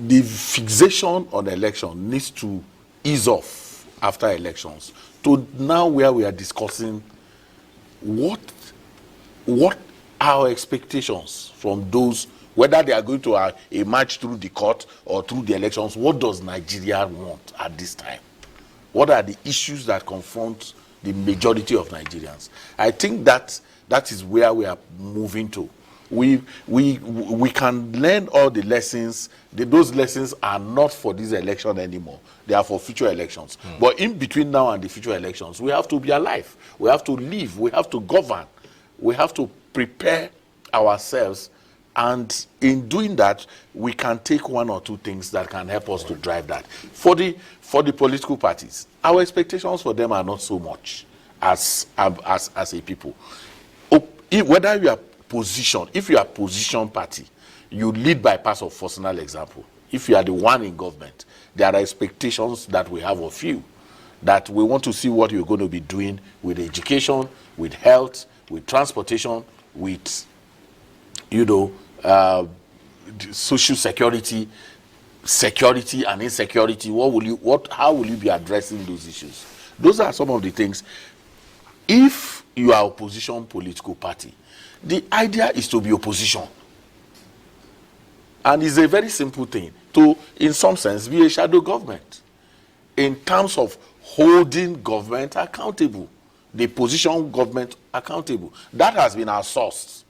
the fixation on election needs to ease off after elections to now where we are discussing what our expectations from those, whether they are going to a march through the court or through the elections. What does Nigeria want at this time? What are the issues that confront the majority of Nigerians? I think that is where we are moving to. We can learn all the lessons. Those lessons are not for this election anymore. They are for future elections. But in between now and the future elections, we have to be alive. We have to live. We have to govern. We have to prepare ourselves. And in doing that, we can take one or two things that can help us to drive that. For the political parties, our expectations for them are not so much as a people. Whether you are positioned, if you are position party, you lead by personal example. If you are the one in government, there are expectations that we have of you, that we want to see what you're going to be doing with education, with health, with transportation, with social security and insecurity. How will you be addressing those issues? Those are some of the things. If you are opposition political party, the idea is to be opposition. And it's a very simple thing to, in some sense, be a shadow government in terms of holding government accountable, the position government accountable. That has been our source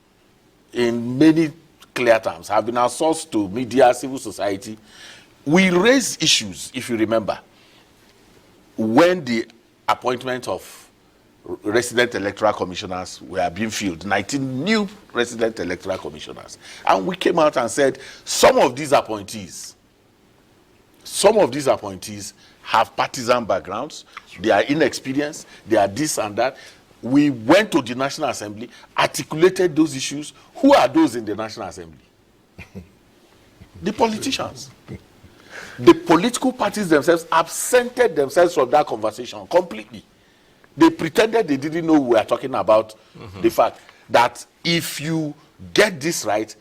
in many clear terms, have been our source to media, civil society. We raised issues, if you remember, when the appointment of resident electoral commissioners were being filled, 19 new resident electoral commissioners. And we came out and said some of these appointees have partisan backgrounds, they are inexperienced, they are this and that. We went to the National Assembly, articulated those issues. Who are those in the National Assembly? The politicians. The political parties themselves absented themselves from that conversation completely. They pretended they didn't know we were talking about the fact that if you get this right,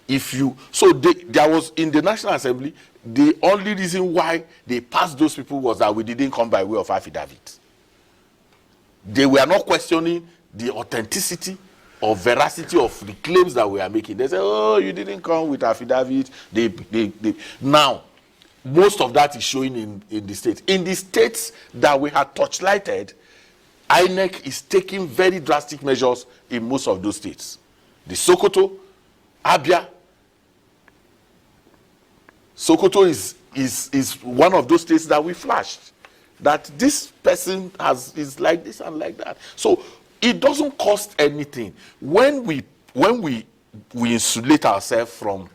there was in the National Assembly, the only reason why they passed those people was that we didn't come by way of affidavit. They were not questioning the authenticity or veracity of the claims that we are making. They say, oh, you didn't come with affidavit. Now, most of that is showing in the states. In the states that we had touchlighted, INEC is taking very drastic measures in most of those states. The Sokoto, Abia. Sokoto is one of those states that we flashed. That this person is like this and like that. So it doesn't cost anything. When we insulate ourselves from,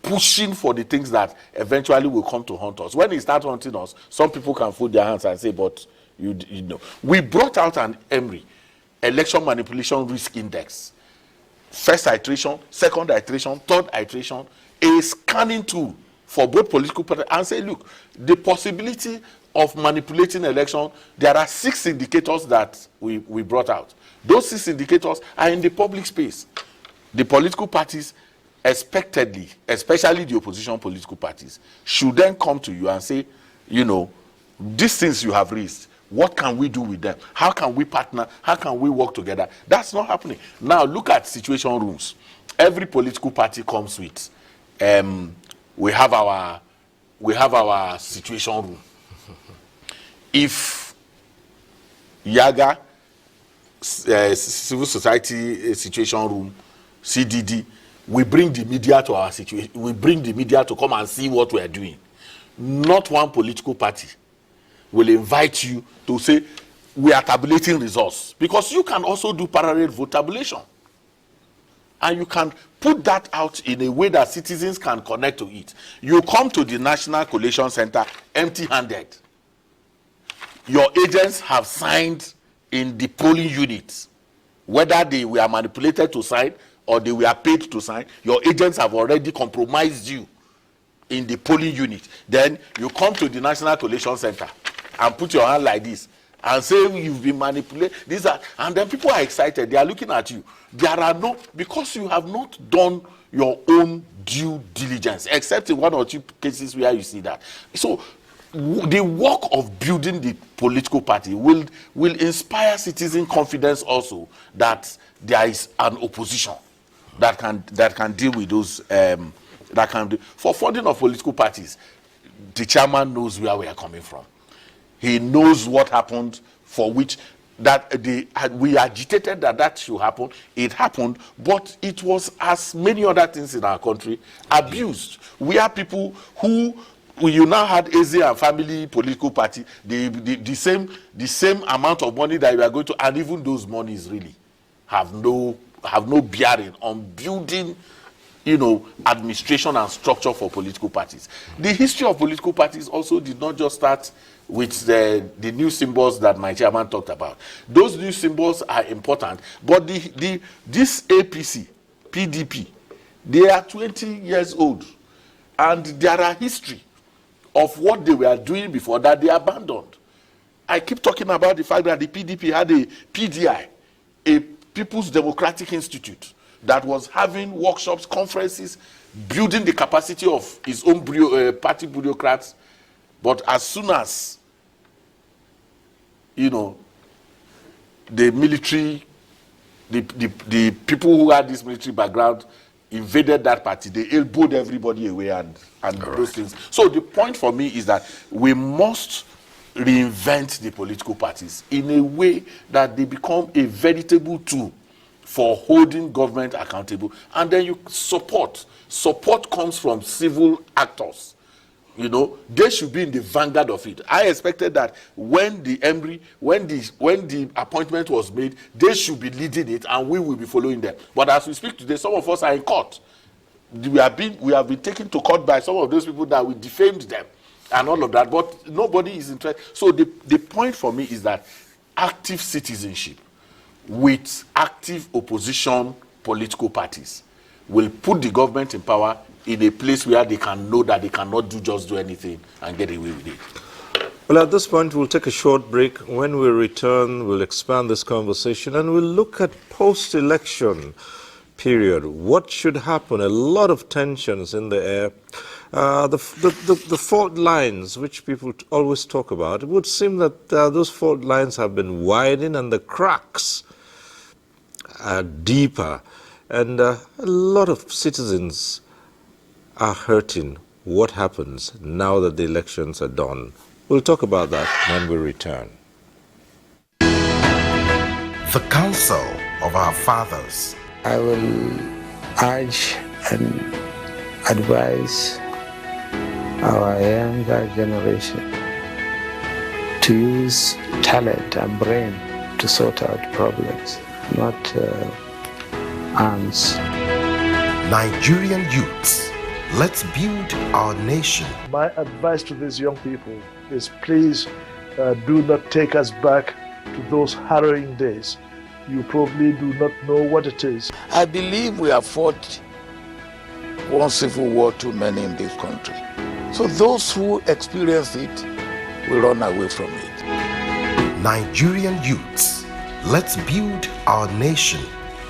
pushing for the things that eventually will come to haunt us. When it starts haunting us, some people can fold their hands and say, but you know. We brought out an EMRI, Election Manipulation Risk Index. First iteration, second iteration, third iteration, a scanning tool for both political parties, and say, look, the possibility of manipulating election, there are 6 indicators that we brought out. Those 6 indicators are in the public space. The political parties, expectedly, especially the opposition political parties, should then come to you and say, these things you have raised, what can we do with them? How can we partner? How can we work together? That's not happening. Now, look at situation rooms. Every political party comes with, we have our situation room. If Yaga, civil society situation room, CDD, we bring the media to our situation, we bring the media to come and see what we are doing. Not one political party will invite you to say, we are tabulating results. Because you can also do parallel vote tabulation. And you can put that out in a way that citizens can connect to it. You come to the National Collation Center empty-handed. Your agents have signed in the polling units. Whether they were manipulated to sign or they were paid to sign, your agents have already compromised you in the polling unit. Then you come to the National Collation Center and put your hand like this and say you've been manipulated. And then people are excited. They are looking at you. Because you have not done your own due diligence, except in 1 or 2 cases where you see that. So the work of building the political party will inspire citizen confidence also that there is an opposition that can deal with those for funding of political parties. The chairman knows where we are coming from. He knows what happened, for which we agitated that should happen. It happened, but it was, as many other things in our country, abused. We are people who, you now had Eze and Family Political Party, the same amount of money that you are going to, and even those monies really have no bearing on building, administration and structure for political parties. The history of political parties also did not just start with the new symbols that my chairman talked about. Those new symbols are important, but this APC, PDP, they are 20 years old, and there are history of what they were doing before that they abandoned. I keep talking about the fact that the PDP had a PDI, a People's Democratic Institute, that was having workshops, conferences, building the capacity of its own party bureaucrats. But as soon as, the military, the people who had this military background invaded that party, they elbowed everybody away and those things. So the point for me is that we must reinvent the political parties in a way that they become a veritable tool for holding government accountable. And then you support comes from civil actors. They should be in the vanguard of it. I expected that when the appointment was made, they should be leading it and we will be following them. But as we speak today, some of us are in court. We have been taken to court by some of those people that we defamed them. and all of that, but nobody is interested. So the point for me is that active citizenship with active opposition political parties will put the government in power in a place where they can know that they cannot do anything and get away with it. Well, at this point, we'll take a short break. When we return, we'll expand this conversation and we'll look at post-election period. What should happen? A lot of tensions in the air. The fault lines, which people always talk about, it would seem that those fault lines have been widened and the cracks are deeper. And a lot of citizens are hurting. What happens now that the elections are done? We'll talk about that when we return. The counsel of our fathers. I will urge and advise our younger generation to use talent and brain to sort out problems, not arms. Nigerian youths, let's build our nation. My advice to these young people is please do not take us back to those harrowing days. You probably do not know what it is. I believe we have fought one civil war too many in this country. So those who experience it will run away from it. Nigerian youths, let's build our nation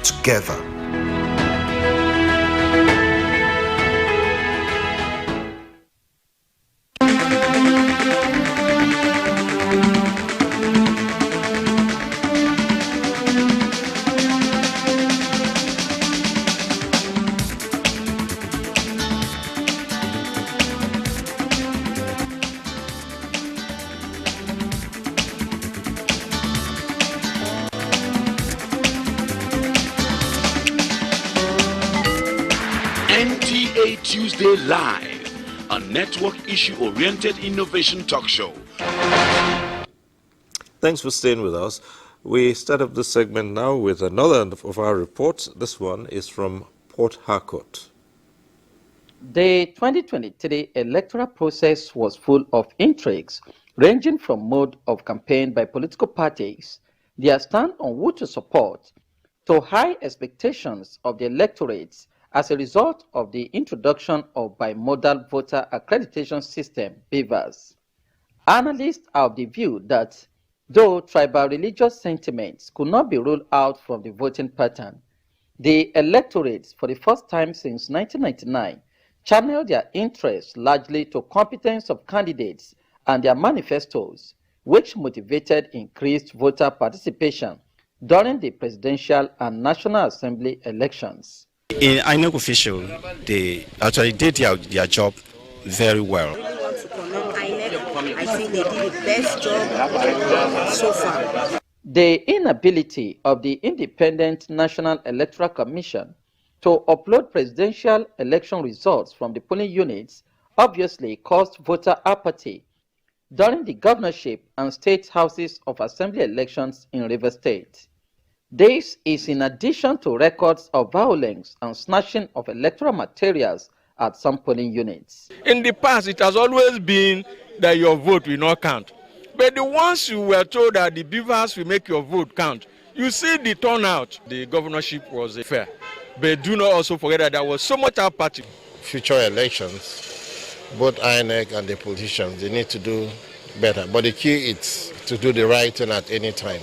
together. NTA Tuesday Live, a network issue-oriented innovation talk show. Thanks for staying with us. We start up this segment now with another of our reports. This one is from Port Harcourt. The 2023 electoral process was full of intrigues, ranging from mode of campaign by political parties, their stand on who to support, to high expectations of the electorates as a result of the introduction of bimodal voter accreditation system, BVAS. Analysts are of the view that though tribal religious sentiments could not be ruled out from the voting pattern, the electorates, for the first time since 1999, channeled their interest largely to competence of candidates and their manifestos, which motivated increased voter participation during the presidential and National Assembly elections. In INEC official, they actually did their job very well. I think they did the best job so far. The inability of the Independent National Electoral Commission to upload presidential election results from the polling units obviously caused voter apathy during the governorship and state houses of assembly elections in Rivers State. This is in addition to records of violence and snatching of electoral materials at some polling units. In the past, it has always been that your vote will not count. But the ones you were told that the beavers will make your vote count, you see the turnout. The governorship was fair. But do not also forget that there was so much apathy. Future elections, both INEC and the politicians, they need to do better. But the key is to do the right thing at any time.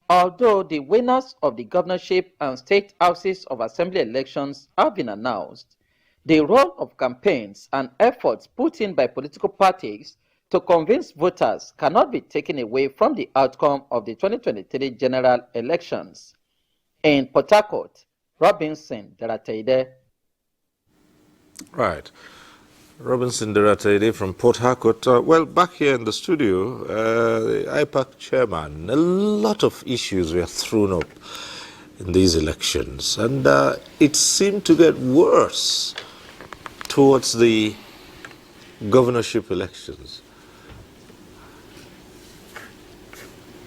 Although the winners of the governorship and state houses of assembly elections have been announced, the role of campaigns and efforts put in by political parties to convince voters cannot be taken away from the outcome of the 2023 general elections. In Port Harcourt, Robinson Derateide. Right. Robinson Derateide from Port Harcourt. Well, back here in the studio, the IPAC chairman, a lot of issues were thrown up in these elections, and it seemed to get worse towards the governorship elections.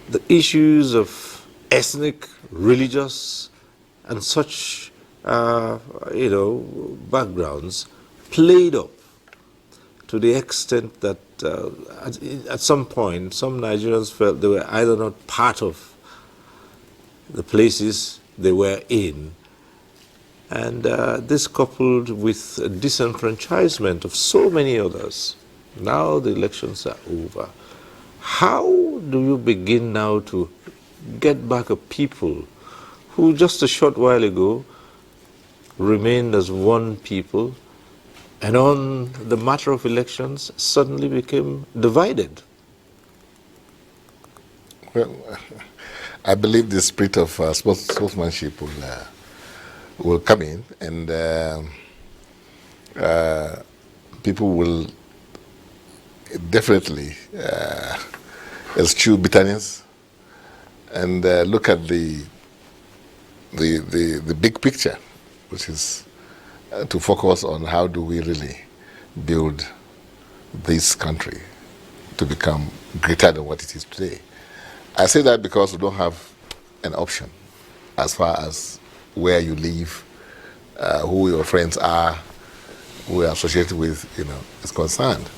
The issues of ethnic, religious, and such, backgrounds played up to the extent that at some point, some Nigerians felt they were either not part of the places they were in, and this coupled with disenfranchisement of so many others. Now the elections are over. How do you begin now to get back a people who just a short while ago remained as one people, and on the matter of elections suddenly became divided? Well, I believe the spirit of sportsmanship will come in, and people will definitely eschew bitterness and look at the big picture, which is to focus on how do we really build this country to become greater than what it is today. I say that because we don't have an option as far as where you live, who your friends are, who you're associated with, is concerned.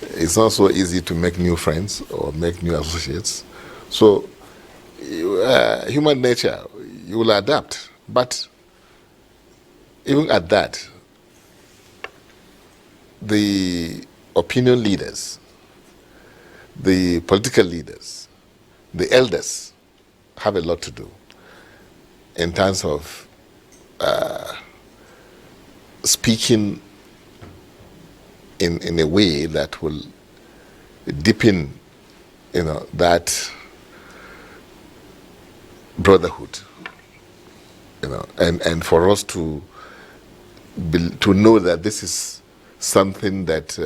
It's not so easy to make new friends or make new associates. So, human nature, you will adapt. But even at that, the opinion leaders, the political leaders, the elders have a lot to do in terms of speaking in a way that will deepen, that brotherhood, and for us to know that this is something that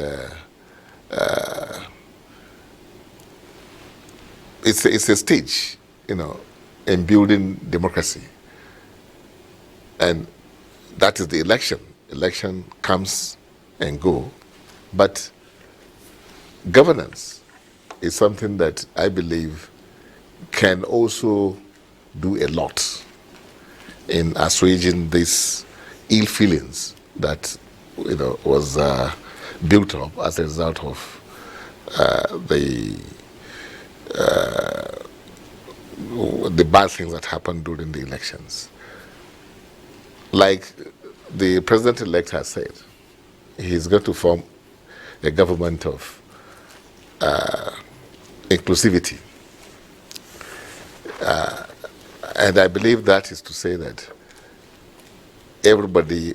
it's a stage, in building democracy, and that is the election. Election comes and go, but governance is something that I believe can also do a lot in assuaging these ill feelings that was built up as a result of the bad things that happened during the elections. Like the president-elect has said, he's going to form a government of inclusivity. And I believe that is to say that everybody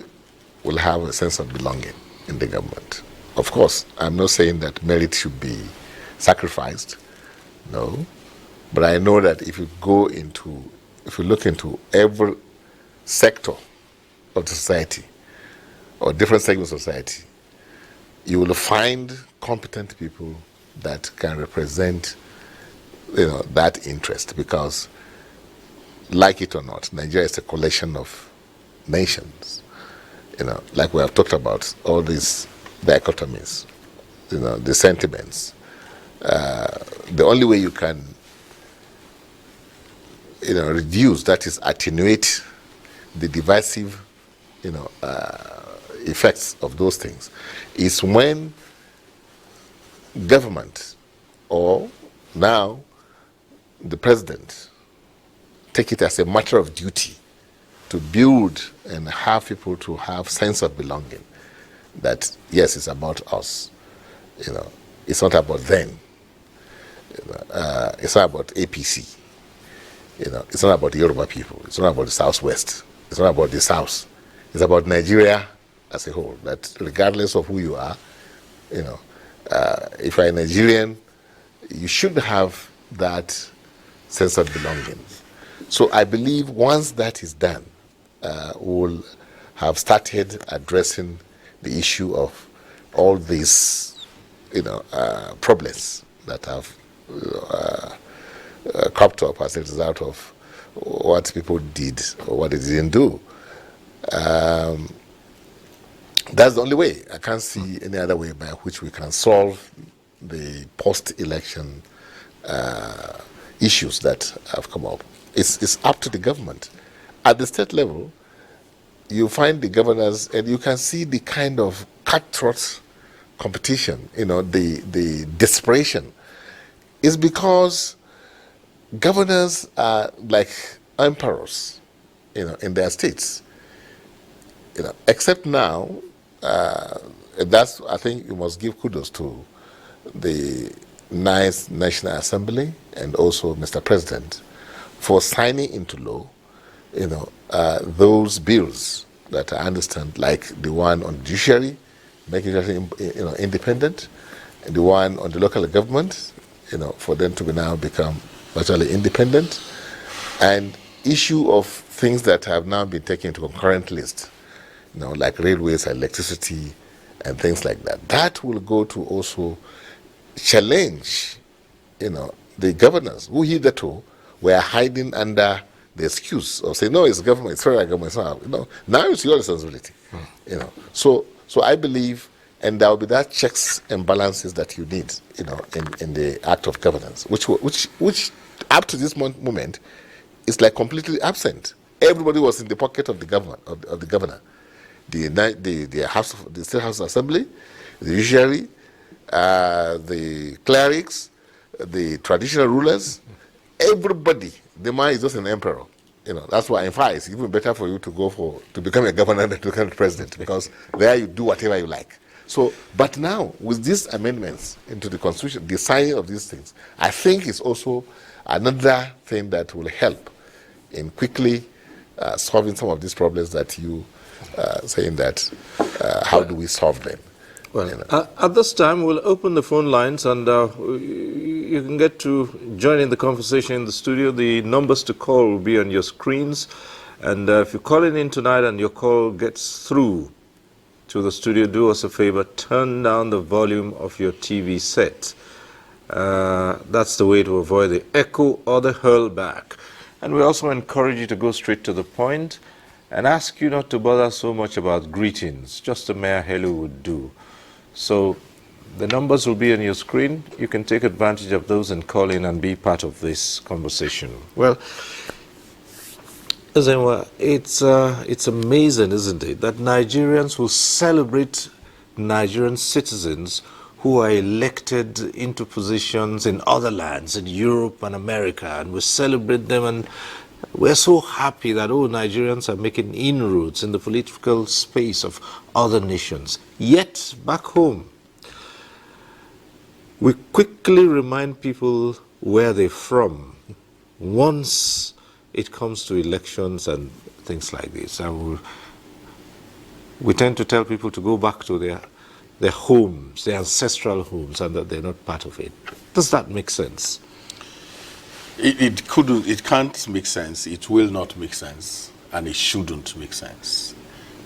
will have a sense of belonging in the government. Of course, I'm not saying that merit should be sacrificed, no. But I know that if you look into every sector of the society, or different segments of society, you will find competent people that can represent, that interest, because, like it or not, Nigeria is a collection of nations. Like we have talked about, all these dichotomies, the sentiments. The only way you can, reduce, that is, attenuate the divisive, effects of those things, is when government, or now the president, take it as a matter of duty to build and have people to have sense of belonging, that yes, it's about us, it's not about them, it's not about APC, it's not about the Yoruba people, it's not about the Southwest, it's not about the South, it's about Nigeria as a whole, that regardless of who you are, if you're a Nigerian, you should have that sense of belonging. So I believe once that is done, we'll have started addressing the issue of all these, problems that have cropped up as a result of what people did or what they didn't do. That's the only way. I can't see any other way by which we can solve the post-election issues that have come up. It's up to the government. At the state level, you find the governors, and you can see the kind of cutthroat competition, the desperation, is because governors are like emperors, in their states. Except now, I think you must give kudos to the nice National Assembly and also Mr. President for signing into law, those bills that I understand, like the one on judiciary, making it independent, and the one on the local government, for them to now become virtually independent, and issue of things that have now been taken to concurrent list, like railways, electricity, and things like that. That will go to also challenge, the governors who hitherto were hiding under the excuse of saying, no, it's government, it's federal government, it's not. Now it's your responsibility. So I believe, and there will be that checks and balances that you need, in the act of governance, which up to this moment is like completely absent. Everybody was in the pocket of the government, of the governor, the House, the State House Assembly, the judiciary, the clerics, the traditional rulers, everybody. The man is just an emperor. That's why, in fact, it's even better for you to to become a governor than to become a president, because there you do whatever you like. So, but now, with these amendments into the Constitution, the signing of these things, I think is also another thing that will help in quickly solving some of these problems that you saying that how do we solve them? Well, at this time, we'll open the phone lines, and you can get to join in the conversation in the studio. The numbers to call will be on your screens, and if you're calling in tonight and your call gets through to the studio, do us a favor, turn down the volume of your TV set. That's the way to avoid the echo or the hurl back. And we also encourage you to go straight to the point and ask you not to bother so much about greetings. Just a mere hello would do. So the numbers will be on your screen. You can take advantage of those and call in and be part of this conversation. Well, it's amazing, isn't it, that Nigerians will celebrate Nigerian citizens who are elected into positions in other lands, in Europe and America, and we celebrate them, and we're so happy that, Nigerians are making inroads in the political space of other nations. Yet, back home, we quickly remind people where they're from once it comes to elections and things like this. And we tend to tell people to go back to their homes, their ancestral homes, and that they're not part of it. Does that make sense? It couldn't. It can't make sense. It will not make sense, and it shouldn't make sense.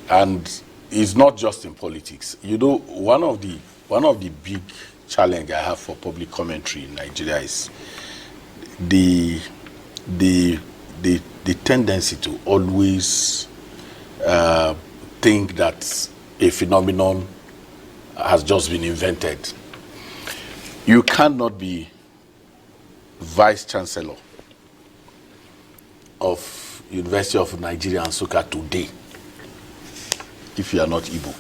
And it's not just in politics. One of the big challenge I have for public commentary in Nigeria is the tendency to always think that a phenomenon has just been invented. You cannot be Vice Chancellor of University of Nigeria and Nsukka today if you are not Igbo.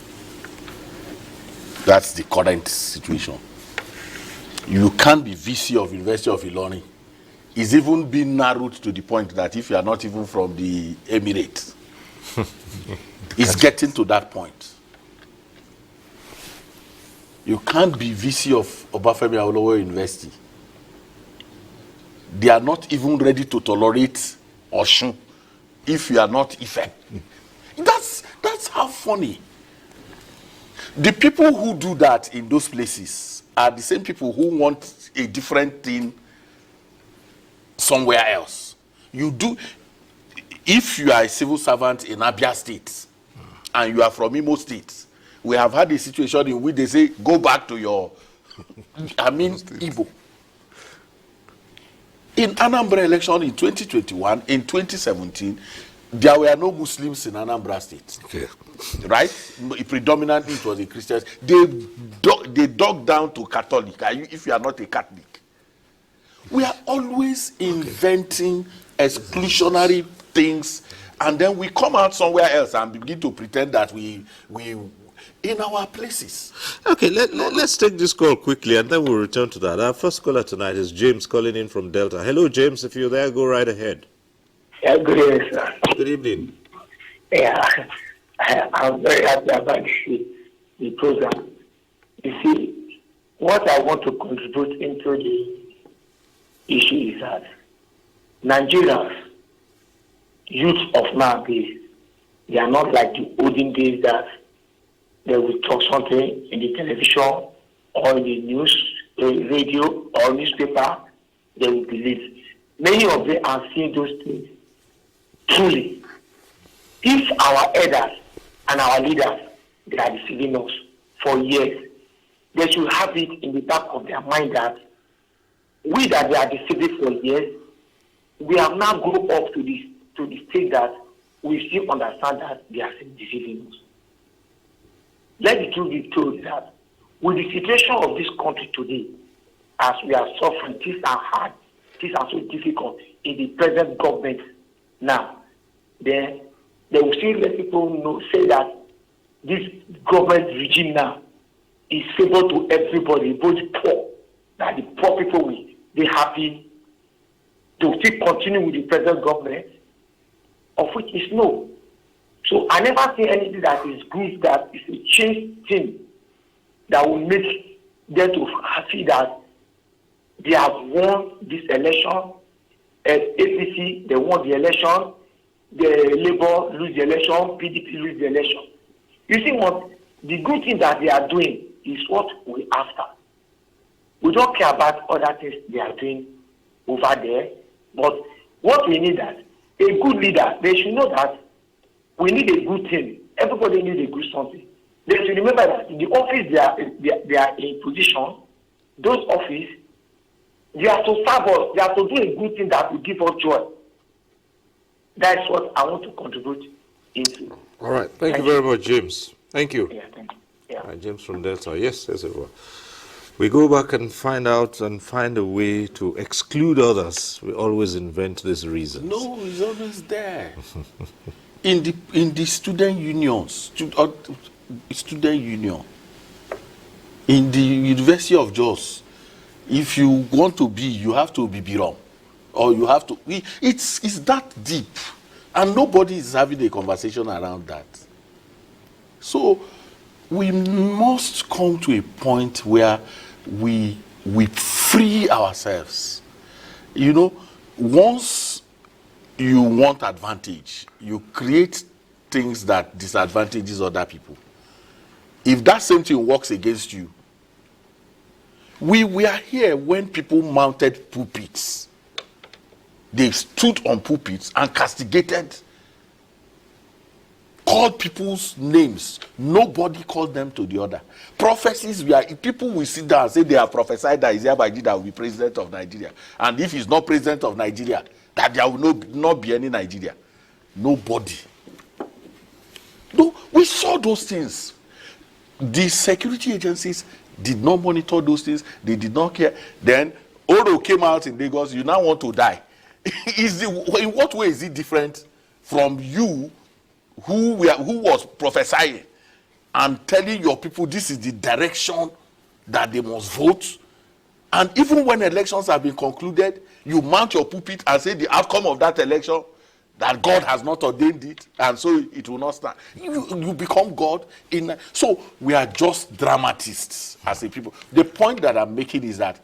That's the current situation. You can't be VC of University of Ilorin. It's even been narrowed to the point that if you are not even from the Emirates, it's getting to that point. You can't be VC of Obafemi Awolowo University. They are not even ready to tolerate Osun if you are not Ife. That's how funny. The people who do that in those places are the same people who want a different thing somewhere else. If you are a civil servant in Abia State and you are from Imo State, we have had a situation in which they say, go back to your, Igbo. In Anambra election in 2021, in 2017, there were no Muslims in Anambra State. Okay. Right? Predominantly it was the Christians. They dug down to Catholic, if you are not a Catholic. We are always inventing exclusionary things, and then we come out somewhere else and begin to pretend that we in our places. Okay, let's take this call quickly and then we'll return to that. Our first caller tonight is James calling in from Delta. Hello, James. If you're there, go right ahead. Yeah, good evening, sir. Good evening. Yeah, I'm very happy about the program. You see, what I want to contribute into the issue is that Nigerians, youth of nowadays, they are not like the olden days that they will talk something in the television or in the news, radio or newspaper, they will believe. Many of them are seeing those things. Truly, if our elders and our leaders, they are deceiving us for years, they should have it in the back of their mind that we that they are deceiving for years, we have now grown up to the state that we still understand that they are still deceiving us. Let the truth be told that with the situation of this country today, as we are suffering, things are hard, things are so difficult in the present government now, then they will still let people say that this government regime now is favourable to everybody, both poor, that the poor people will be happy to still continue with the present government, of which is no. So I never see anything that is good, that is a change thing that will make them to see that they have won this election. As APC, they won the election. The Labour lose the election. PDP lose the election. You see what? The good thing that they are doing is what we after. We don't care about other things they are doing over there. But what we need is a good leader. They should know that we need a good thing. Everybody needs a good something. They should remember that in the office they are in position, those office, they are to serve us. They are to do a good thing that will give us joy. That's what I want to contribute into. All right. Thank you very much, James. Thank you. Yeah, thank you. Yeah. James from Delta. Yes, yes, it was. We go back and find out and find a way to exclude others. We always invent these reasons. No, it's always there. in the student unions, student union, in the University of Jos, if you want to be, you have to be Birom, or you have to. It's that deep, and nobody is having a conversation around that. So we must come to a point where we free ourselves. You know, once you want advantage, you create things that disadvantages other people. If that same thing works against you, we were here when people mounted pulpits. They stood on pulpits and castigated, called people's names. Nobody called them to the other. Prophecies, people will sit down and say they have prophesied that Isaiah Bajida will be president of Nigeria. And if he's not president of Nigeria, that there will not be any Nigeria. Nobody. No, we saw those things. The security agencies did not monitor those things. They did not care. Then Oro came out in Lagos. You now want to die. In what way is it different from you who was prophesying and telling your people this is the direction that they must vote? And even when elections have been concluded, you mount your pulpit and say the outcome of that election, that God has not ordained it, and so it will not stand. You become God. So we are just dramatists as a people. The point that I'm making is that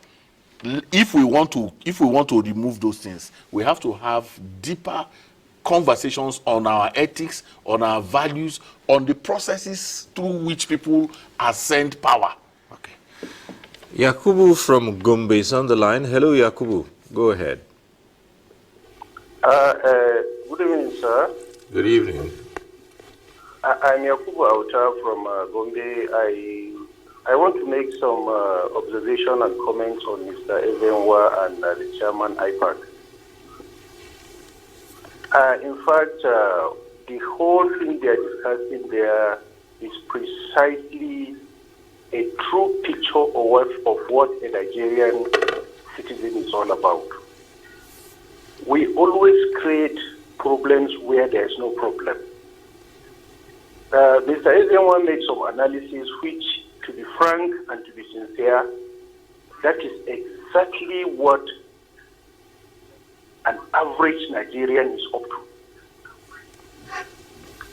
if we want to remove those things, we have to have deeper conversations on our ethics, on our values, on the processes through which people ascend power. Okay. Yakubu from Gombe is on the line. Hello, Yakubu. Go ahead. Good evening, sir. Good evening. I'm Yakubu Auta from Gombe. I want to make some observation and comments on Mr. Ezenwa and the chairman IPAC. In fact, the whole thing they are discussing there is precisely a true picture of what a Nigerian citizen is all about. We always create problems where there's no problem. Mr. Ezenwa made some analysis which, to be frank and to be sincere, that is exactly what an average Nigerian is up to.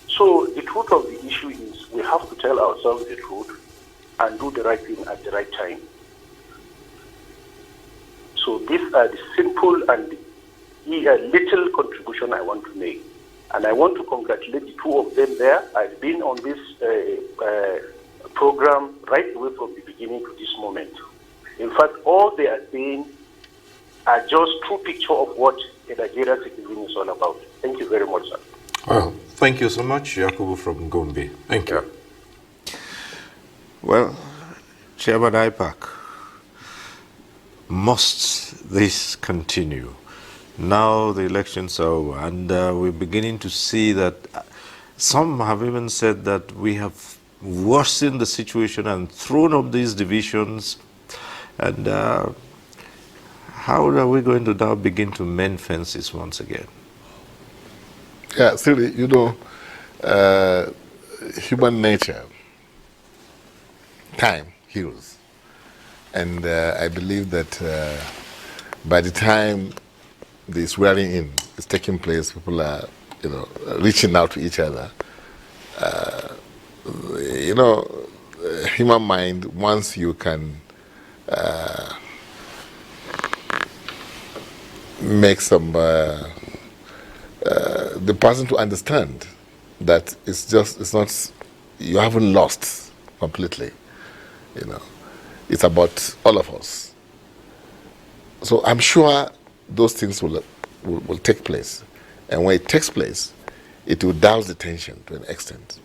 So the truth of the issue is we have to tell ourselves the truth and do the right thing at the right time. So these are the simple and little contribution I want to make. And I want to congratulate the two of them there. I've been on this program right away from the beginning to this moment. In fact, all they are saying are just true picture of what a Nigerian citizen is all about. Thank you very much, sir. Well, thank you so much, Yakubu from Gombe. Thank you. Well, Chairman IPAC, must this continue? Now the elections are over, and we're beginning to see that some have even said that we have worsened the situation and thrown up these divisions. And how are we going to now begin to mend fences once again? Yeah, still, you know, human nature, time heals. And I believe that by the time the swearing in is taking place, people are, you know, reaching out to each other. You know, human mind, once you can make some the person to understand that it's not, you haven't lost completely, you know. It's about all of us. So I'm sure those things will take place. And when it takes place, it will douse the tension to an extent.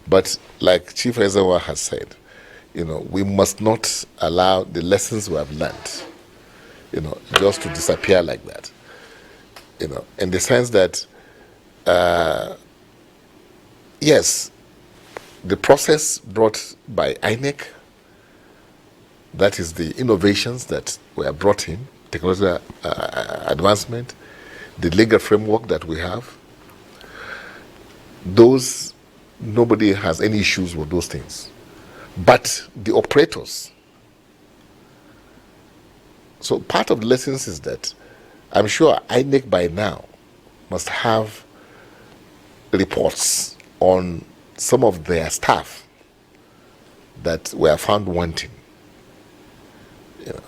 But like Chief Ezewa has said, you know, we must not allow the lessons we have learned, you know, just to disappear like that. You know, in the sense that, yes, the process brought by INEC, that is the innovations that were brought in, technological advancement, the legal framework that we have, those, nobody has any issues with those things. But the operators, so part of the lessons is that I'm sure INEC by now must have reports on some of their staff that were found wanting. You know,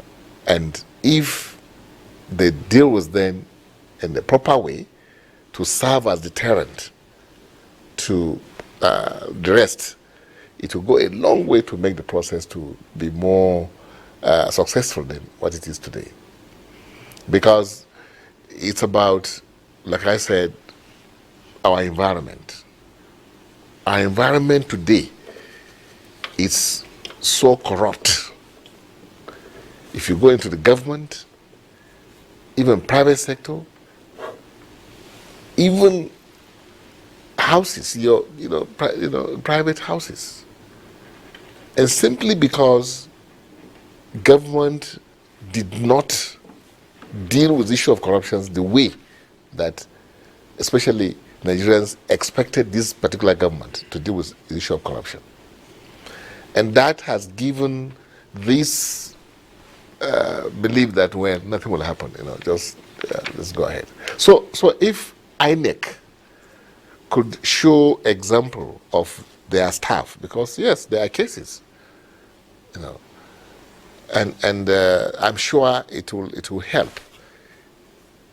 and if they deal with them in the proper way to serve as deterrent to the rest, it will go a long way to make the process to be more successful than what it is today. Because it's about, like I said, our environment. Our environment today is so corrupt. If you go into the government, even private sector, even houses, private houses, and simply because government did not deal with the issue of corruption the way that, especially Nigerians, expected this particular government to deal with the issue of corruption, and that has given this belief that, well, nothing will happen, you know, just let's go ahead. So if INEC could show example of their staff, because yes, there are cases, you know, and I'm sure it will help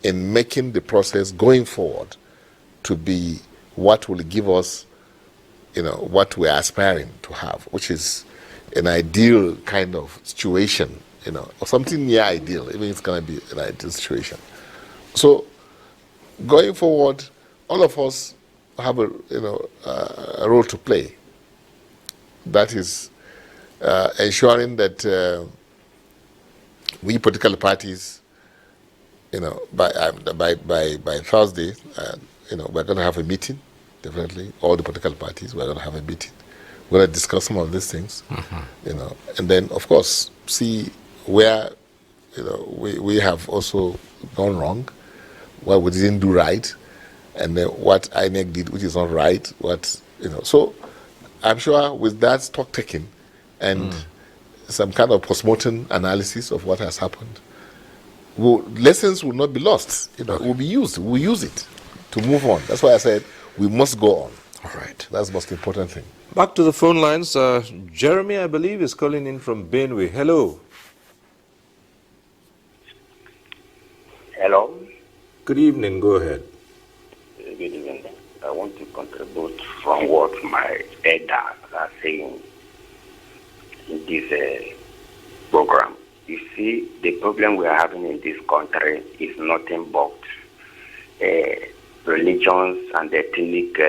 in making the process going forward to be what will give us, you know, what we are aspiring to have, which is an ideal kind of situation, you know, or something near ideal, even if it's going to be an ideal situation. So going forward, all of us have a role to play. That is ensuring that we political parties, you know, by Thursday, you know, we're going to have a meeting. Definitely, all the political parties, we're going to have a meeting. We're going to discuss some of these things, you know, and then of course see where, you know, we have also gone wrong, what we didn't do right, and then what INEC did which is not right. What, you know, so I'm sure with that stock taking and some kind of postmortem analysis of what has happened, lessons will not be lost. Will be used. We'll use it to move on. That's why I said we must go on. All right. That's the most important thing. Back to the phone lines. Jeremy, I believe, is calling in from Benue. Hello. Hello. Good evening. Go ahead. Good evening. I want to contribute from what my elders are saying in this program. You see, the problem we are having in this country is nothing but religions and ethnic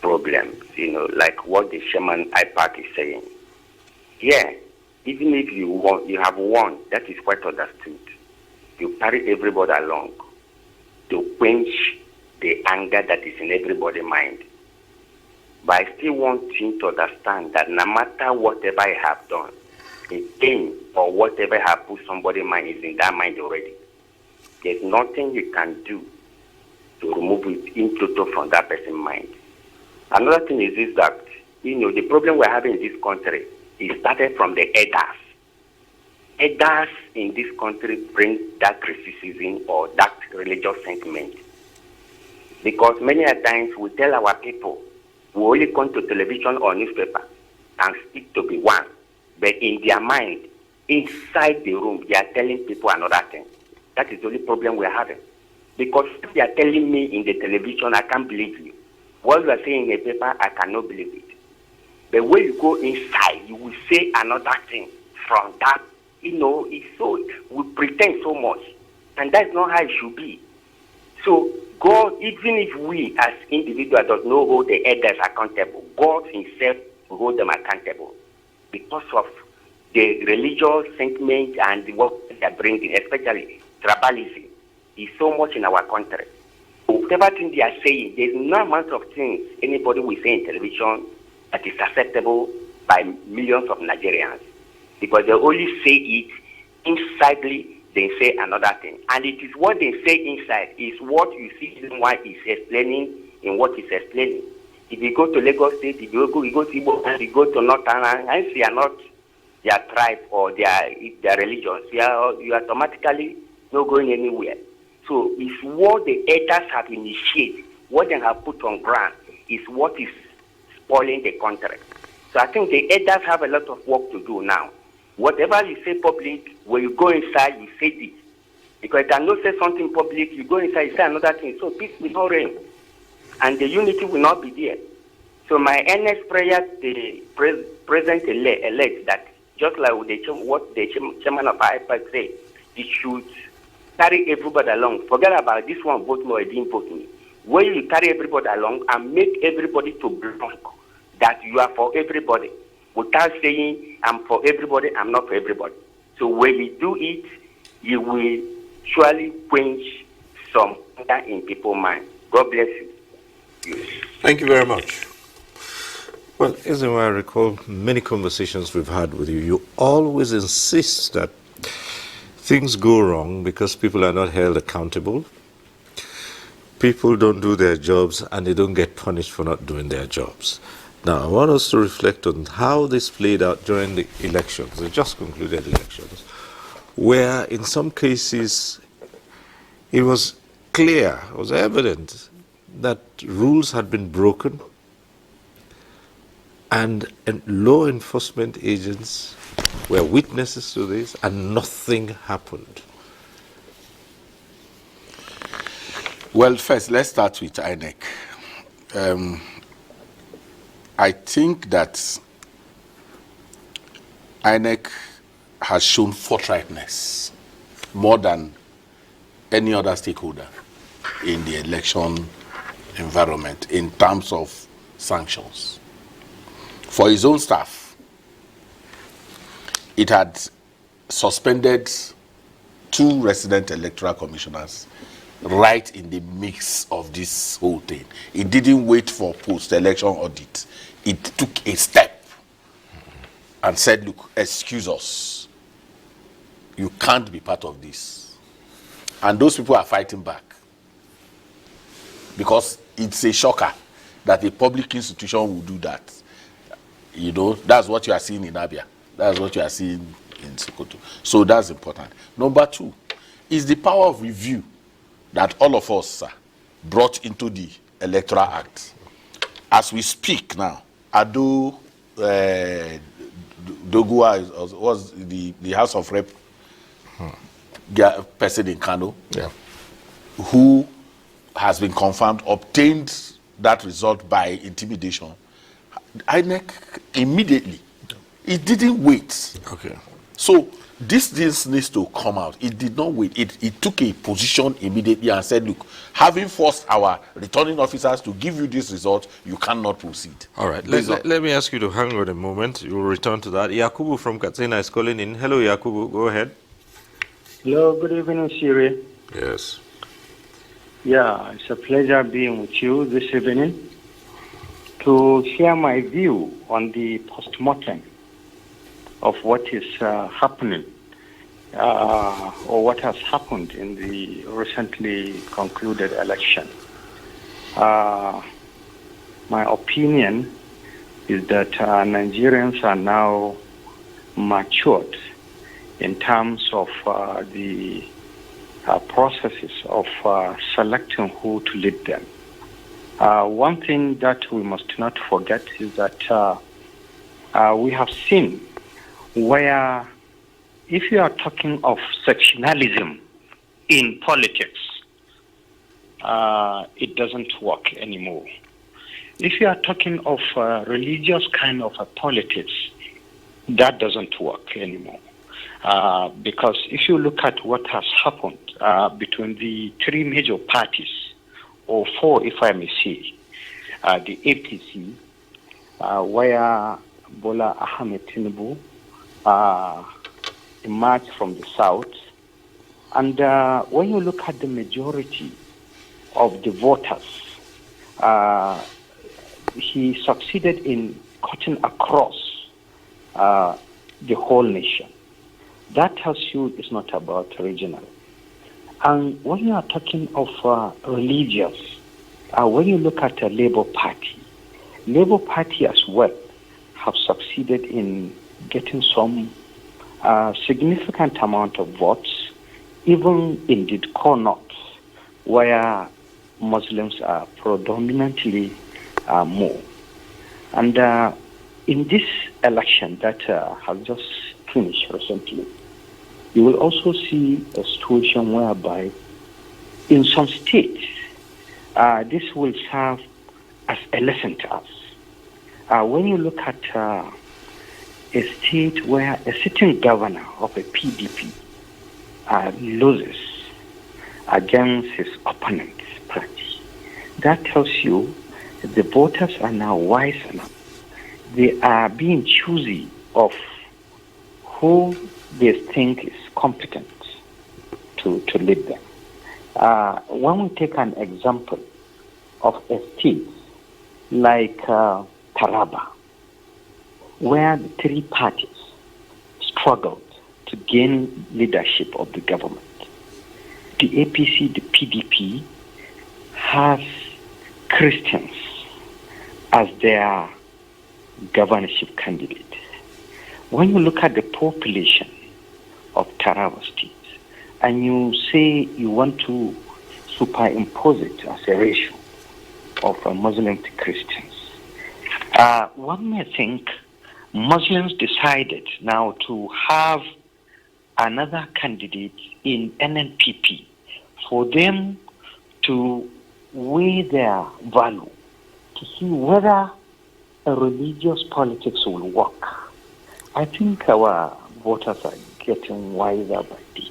problems, like what the Shaman IPAC is saying. Yeah, even if you have won, that is quite understood. You carry everybody along to quench the anger that is in everybody's mind. But I still want you to understand that no matter whatever I have done, the pain or whatever I have put somebody's mind is in that mind already. There's nothing you can do to remove it in total from that person's mind. Another thing is this, that, the problem we're having in this country is started from the elders. Elders in this country bring that criticism or that religious sentiment. Because many a times we tell our people, we only come to television or newspaper and speak to be one. But in their mind, inside the room, they are telling people another thing. That is the only problem we are having. Because if they are telling me in the television, I can't believe you. What you are saying in the paper, I cannot believe it. But when you go inside, you will say another thing from that. It's so, we pretend so much. And that's not how it should be. So God, even if we as individuals don't know hold the elders accountable, God himself will hold them accountable because of the religious sentiment and what they are bringing, especially tribalism, is so much in our country. Whatever thing they are saying, there's no amount of things anybody will say in television that is acceptable by millions of Nigerians, because they only say it insidely. They say another thing, and it is what they say inside is what you see why is explaining in what is explaining. If you go to Lagos State, if you go to Igbo, if you go to Northern, and they are not their tribe or their religion, you are automatically not going anywhere. So it's what the elders have initiated, what they have put on ground, is what is spoiling the country. So I think the elders have a lot of work to do now. Whatever you say public, when you go inside, you say this. Because you cannot say something public, you go inside, you say another thing. So peace will not reign. And the unity will not be there. So my earnest prayer to the president-elect that, just like what the chairman of IPAC said, it should carry everybody along. Forget about this one, vote me or didn't vote me. When you carry everybody along and make everybody to belong, that you are for everybody, without saying, I'm for everybody, I'm not for everybody. So when you do it, you will surely quench some anger in people's mind. God bless you. Thank you very much. Well, as I recall many conversations we've had with you, you always insist that things go wrong because people are not held accountable. People don't do their jobs and they don't get punished for not doing their jobs. Now, I want us to reflect on how this played out during the elections, the just concluded elections, where in some cases it was clear, it was evident that rules had been broken and law enforcement agents were witnesses to this and nothing happened. Well, first, let's start with INEC. I think that INEC has shown forthrightness more than any other stakeholder in the election environment in terms of sanctions. For his own staff, it had suspended 2 resident electoral commissioners right in the mix of this whole thing. It didn't wait for post-election audit. It took a step and said, look, excuse us. You can't be part of this. And those people are fighting back. Because it's a shocker that a public institution will do that. You know, that's what you are seeing in Abia. That's what you are seeing in Sokoto. So that's important. Number two is the power of review that all of us brought into the Electoral Act. As we speak now, Ado Dogua was the House of Rep person in Kano, who has been confirmed, obtained that result by intimidation. INEC immediately, it didn't wait. Okay. So this needs to come out. It did not wait. It took a position immediately and said, look, having forced our returning officers to give you this result, you cannot proceed. All right. Let me ask you to hang on a moment. We'll return to that. Yakubu from Katsina is calling in. Hello, Yakubu. Go ahead. Hello, good evening, Siri. Yes. Yeah, it's a pleasure being with you this evening to share my view on the post-mortem of what is happening or what has happened in the recently concluded election. My opinion is that Nigerians are now matured in terms of the processes of selecting who to lead them. One thing that we must not forget is that we have seen where if you are talking of sectionalism in politics, it doesn't work anymore. If you are talking of religious kind of a politics, that doesn't work anymore. Because if you look at what has happened between the three major parties, or four if I may say, the APC, where Bola Ahmed Tinubu emerged from the south, and when you look at the majority of the voters, he succeeded in cutting across the whole nation. That tells you it's not about regional. And when you are talking of religious, when you look at the Labour Party as well have succeeded in getting some significant amount of votes, even in the core north, where Muslims are predominantly more. And in this election that has just finished recently, you will also see a situation whereby in some states, this will serve as a lesson to us. When you look at a state where a sitting governor of a PDP loses against his opponent's party, that tells you that the voters are now wise enough. They are being choosy of who they think is competent to lead them. When we take an example of a state like Taraba, where the three parties struggled to gain leadership of the government, the APC, the PDP, has Christians as their governorship candidate. When you look at the population of Taraba State and you say you want to superimpose it as a ratio of Muslim to Christians, one may think Muslims decided now to have another candidate in NNPP for them to weigh their value, to see whether a religious politics will work. I think our voters are getting wiser by this.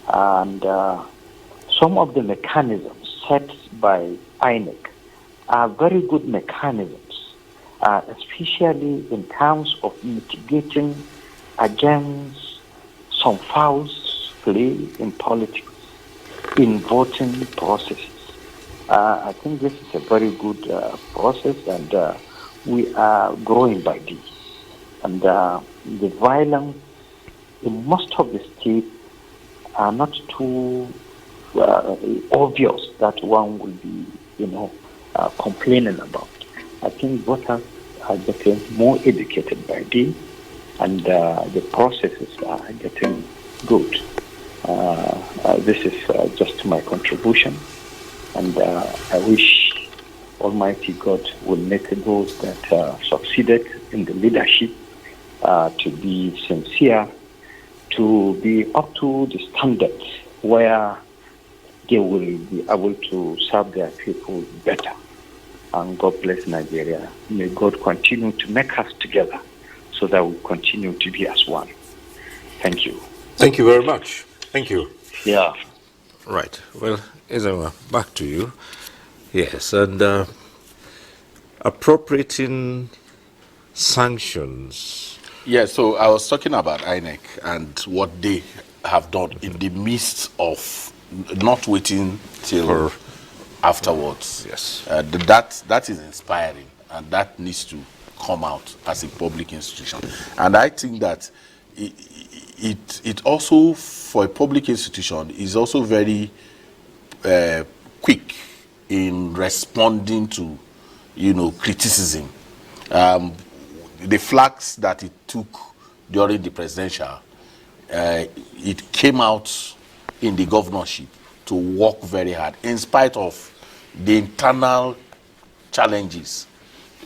And some of the mechanisms set by INEC are very good mechanisms, especially in terms of mitigating against some foul play in politics, in voting processes. I think this is a very good process, and we are growing by this. And the violence in most of the states are not too obvious that one will be, complaining about. I think voters are getting more educated by day, and the processes are getting good. This is just my contribution, and I wish Almighty God will make those that succeeded in the leadership to be sincere, to be up to the standards where they will be able to serve their people better. And God bless Nigeria. May God continue to make us together so that we continue to be as one. Thank you. Thank you very much. Thank you. Yeah. Right. Well, Ezewa, back to you. Yes, and appropriating sanctions. Yeah, so I was talking about INEC and what they have done in the midst of not waiting till afterwards. Yes. That is inspiring, and that needs to come out as a public institution. And I think that it also, for a public institution, is also very quick in responding to, criticism. The flags that it took during the presidential, it came out in the governorship to work very hard in spite of the internal challenges,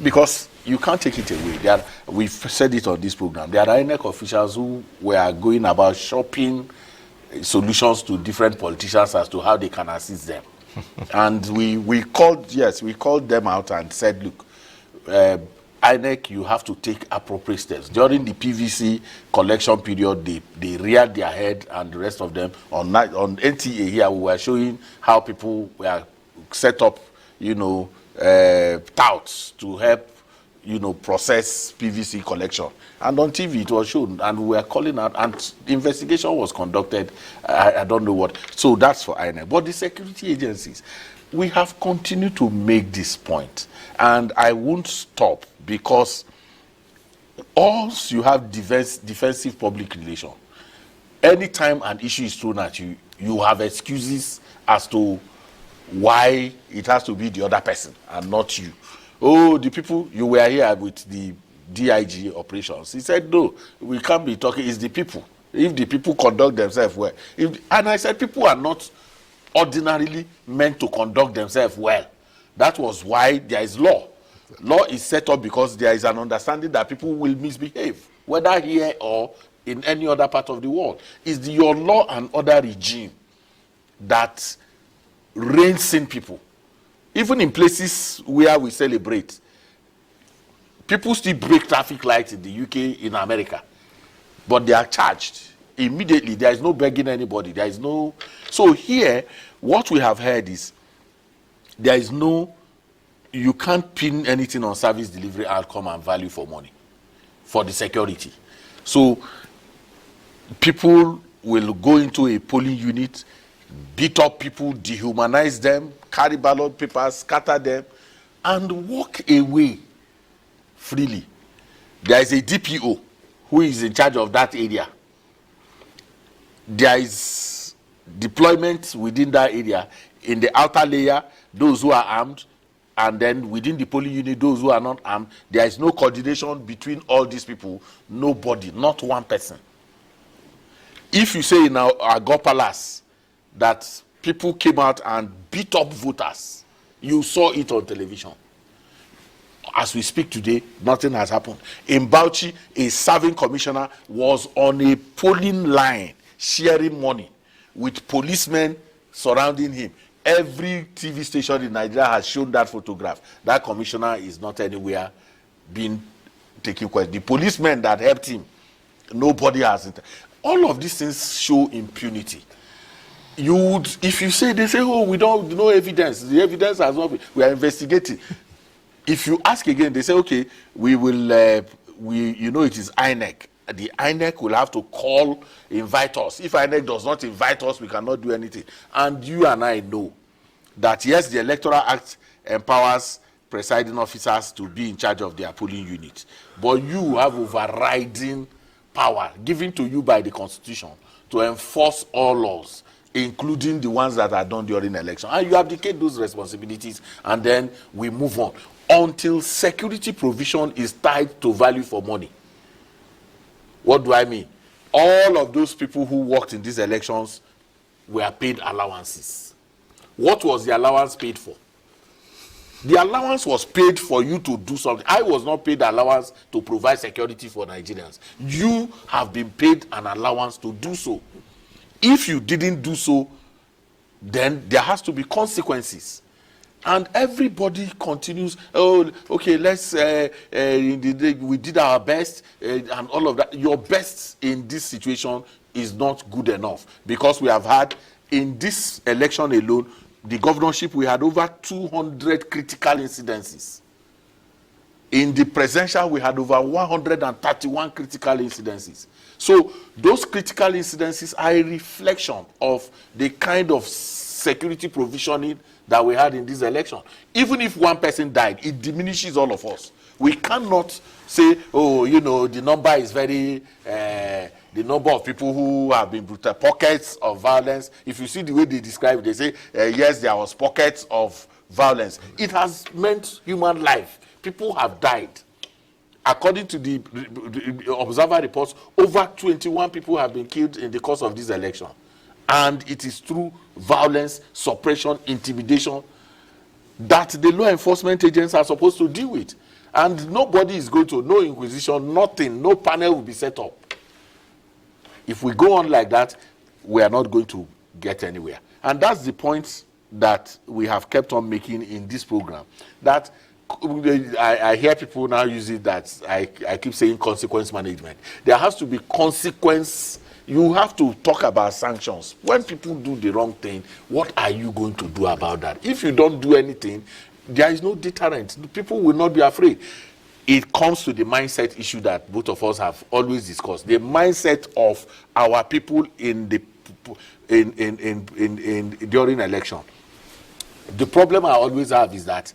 because you can't take it away. We've said it on this program. There are INEC officials who were going about shopping solutions to different politicians as to how they can assist them. And we called them out and said, look, INEC, you have to take appropriate steps. During the PVC collection period, they reared their head, and the rest of them. On NTA here, we were showing how people were set up, touts to help, process PVC collection. And on TV, it was shown, and we were calling out, and the investigation was conducted. I don't know what. So that's for INEC. But the security agencies, we have continued to make this point, and I won't stop, because once you have defensive public relation, anytime an issue is thrown at you, you have excuses as to why it has to be the other person and not you. Oh, the people, you were here with the DIG operations. He said, no, we can't be talking, it's the people. If the people conduct themselves well. And I said, people are not ordinarily meant to conduct themselves well. That was why there is law. Law is set up because there is an understanding that people will misbehave, whether here or in any other part of the world. It's your law and order regime that reins in people. Even in places where we celebrate, people still break traffic lights in the UK, in America, but they are charged immediately. There is no begging anybody. There is no. So here, what we have heard is there is no. You can't pin anything on service delivery outcome and value for money, for the security. So people will go into a polling unit, beat up people, dehumanize them, carry ballot papers, scatter them, and walk away freely. There is a DPO who is in charge of that area. There is deployment within that area. In the outer layer, those who are armed, and then within the polling unit, those who are not armed. There is no coordination between all these people. Nobody, not one person. If you say in our Go Palace that people came out and beat up voters, you saw it on television. As we speak today, nothing has happened. In Bauchi, a serving commissioner was on a polling line sharing money with policemen surrounding him. Every TV station in Nigeria has shown that photograph. That commissioner is not anywhere being taken question. The policemen that helped him, nobody has it. All of these things show impunity. You would, if you say, they say, oh, we don't no evidence. The evidence has not been, we are investigating. If you ask again, they say, okay, we will, it is INEC. The INEC will have to invite us. If INEC does not invite us, we cannot do anything. And you and I know that, yes, the Electoral Act empowers presiding officers to be in charge of their polling units. But you have overriding power given to you by the Constitution to enforce all laws. including the ones that are done during election. And you abdicate those responsibilities, and then we move on until security provision is tied to value for money. What do I mean? All of those people who worked in these elections were paid allowances. What was the allowance paid for? The allowance was paid for you to do something. I was not paid allowance to provide security for Nigerians. You have been paid an allowance to do so. If you didn't do so, then there has to be consequences. And everybody continues, oh, okay, we did our best, and all of that. Your best in this situation is not good enough, because we have had, in this election alone, the governorship, we had over 200 critical incidences. In the presidential, we had over 131 critical incidences. So those critical incidences are a reflection of the kind of security provisioning that we had in this election. Even if one person died, it diminishes all of us. We cannot say, oh, you know, the number is very, the number of people who have been brutal, pockets of violence. If you see the way they describe it, they say, yes, there was pockets of violence. It has meant human life. People have died. According to the observer reports, over 21 people have been killed in the course of this election. And it is through violence, suppression, intimidation that the law enforcement agents are supposed to deal with. And nobody is going to, no inquisition, nothing, no panel will be set up. If we go on like that, we are not going to get anywhere. And that's the point that we have kept on making in this program. That I hear people now use it, that I keep saying consequence management. There has to be consequence. You have to talk about sanctions. When people do the wrong thing, what are you going to do about that? If you don't do anything, there is no deterrent. People will not be afraid. It comes to the mindset issue that both of us have always discussed. The mindset of our people in the during election. The problem I always have is that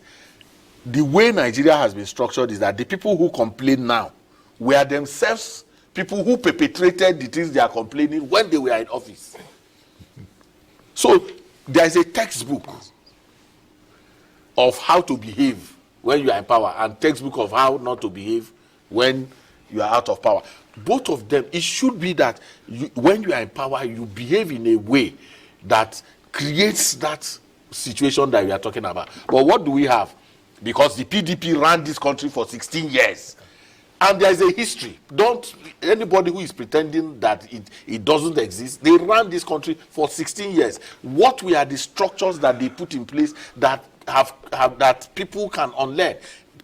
the way Nigeria has been structured is that the people who complain now were themselves people who perpetrated the things they are complaining when they were in office. So there is a textbook of how to behave when you are in power, and textbook of how not to behave when you are out of power. Both of them, it should be that when you are in power, you behave in a way that creates that situation that we are talking about. But what do we have? Because the PDP ran this country for 16 years. And there is a history. Don't anybody who is pretending that it doesn't exist. They ran this country for 16 years. What were the structures that they put in place that have that people can unlearn?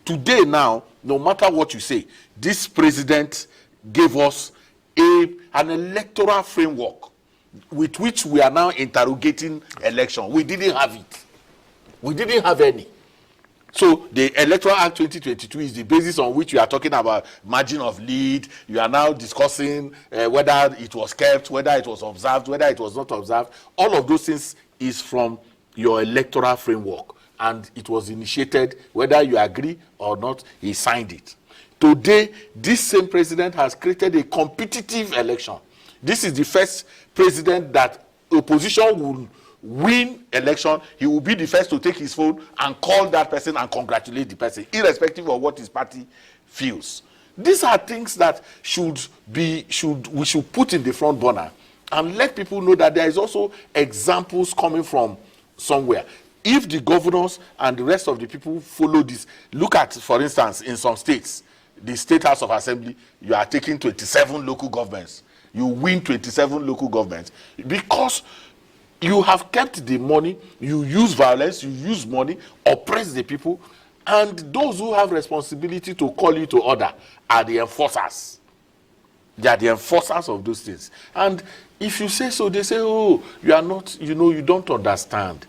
Today now, no matter what you say, this president gave us an electoral framework with which we are now interrogating election. We didn't have it. We didn't have any. So the Electoral Act 2022 is the basis on which we are talking about margin of lead. You are now discussing whether it was kept, whether it was observed, whether it was not observed. All of those things is from your electoral framework. And it was initiated, whether you agree or not, he signed it. Today, this same president has created a competitive election. This is the first president that opposition will win election. He will be the first to take his phone and call that person and congratulate the person, irrespective of what his party feels. These are things that we should put in the front burner and let people know that there is also examples coming from somewhere. If the governors and the rest of the people follow this, look at, for instance, in some states, the State House of Assembly, you are taking 27 local governments. You win 27 local governments because you have kept the money, you use violence, you use money, oppress the people, and those who have responsibility to call you to order are the enforcers. They are the enforcers of those things. And if you say so, they say, oh, you are not, you don't understand.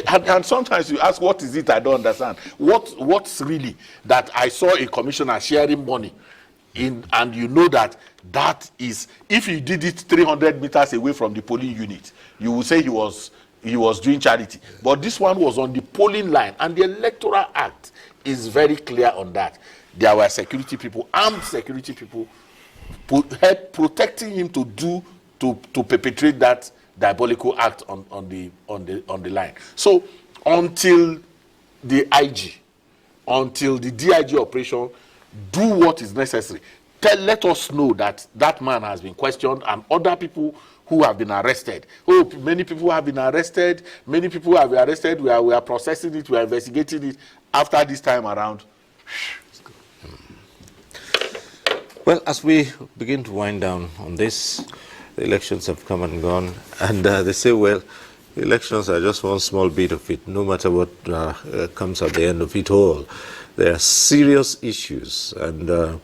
And sometimes you ask, what is it I don't understand? What's really that I saw a commissioner sharing money and you know that is, if he did it 300 meters away from the polling unit, you will say he was doing charity. But this one was on the polling line, and the Electoral Act is very clear on that. There were security people, armed security people, protecting him to perpetrate that diabolical act on the line. So until the IG, until the DIG operation do what is necessary, let us know that that man has been questioned and other people who have been arrested. Oh, many people have been arrested. Many people have been arrested. We are processing it. We are investigating it. After this time around. Well, as we begin to wind down on this, the elections have come and gone, and they say, well, elections are just one small bit of it, no matter what comes at the end of it all. There are serious issues, and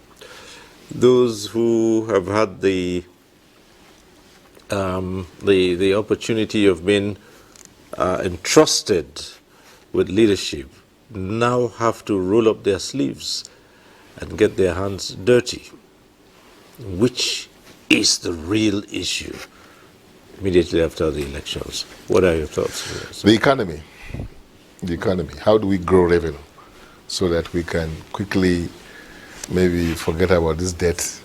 those who have had the opportunity of being entrusted with leadership now have to roll up their sleeves and get their hands dirty, which is the real issue immediately after the elections. What are your thoughts? The economy. The economy. How do we grow revenue so that we can quickly maybe forget about this debt,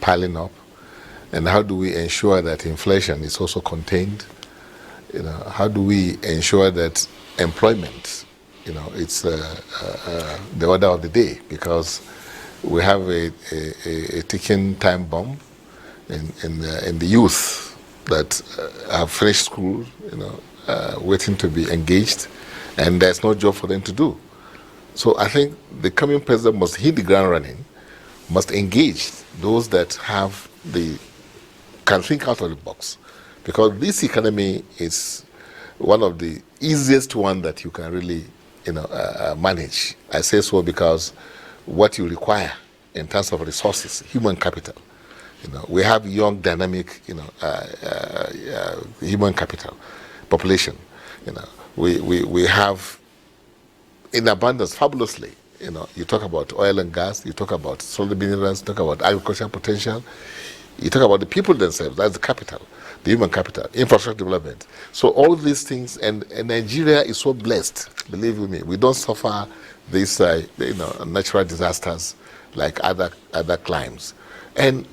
piling up? And how do we ensure that inflation is also contained? How do we ensure that employment, it's the order of the day? Because we have a ticking time bomb in the youth that have finished school, waiting to be engaged, and there's no job for them to do. So I think the coming president must hit the ground running, must engage those that can think out of the box, because this economy is one of the easiest one that you can really, manage. I say so because what you require in terms of resources, human capital. We have young, dynamic, human capital, population. We have in abundance, fabulously. You talk about oil and gas, you talk about solid minerals, you talk about agricultural potential, you talk about the people themselves. That's the capital, the human capital, infrastructure development. So all these things, and Nigeria is so blessed. Believe you me, we don't suffer these, natural disasters like other climes, and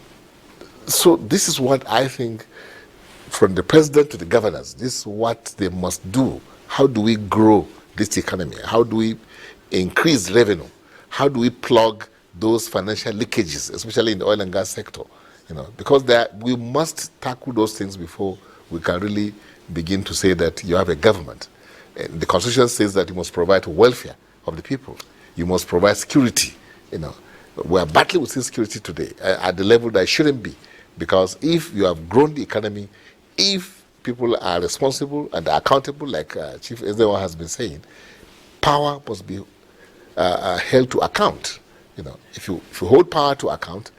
so this is what I think, from the president to the governors, this is what they must do. How do we grow this economy? How do we increase revenue? How do we plug those financial leakages, especially in the oil and gas sector? Because we must tackle those things before we can really begin to say that you have a government. And the Constitution says that you must provide welfare of the people. You must provide security. We are battling with insecurity today at the level that it shouldn't be. Because if you have grown the economy, if people are responsible and accountable, like Chief Ezewa has been saying, power must be held to account. If you hold power to account,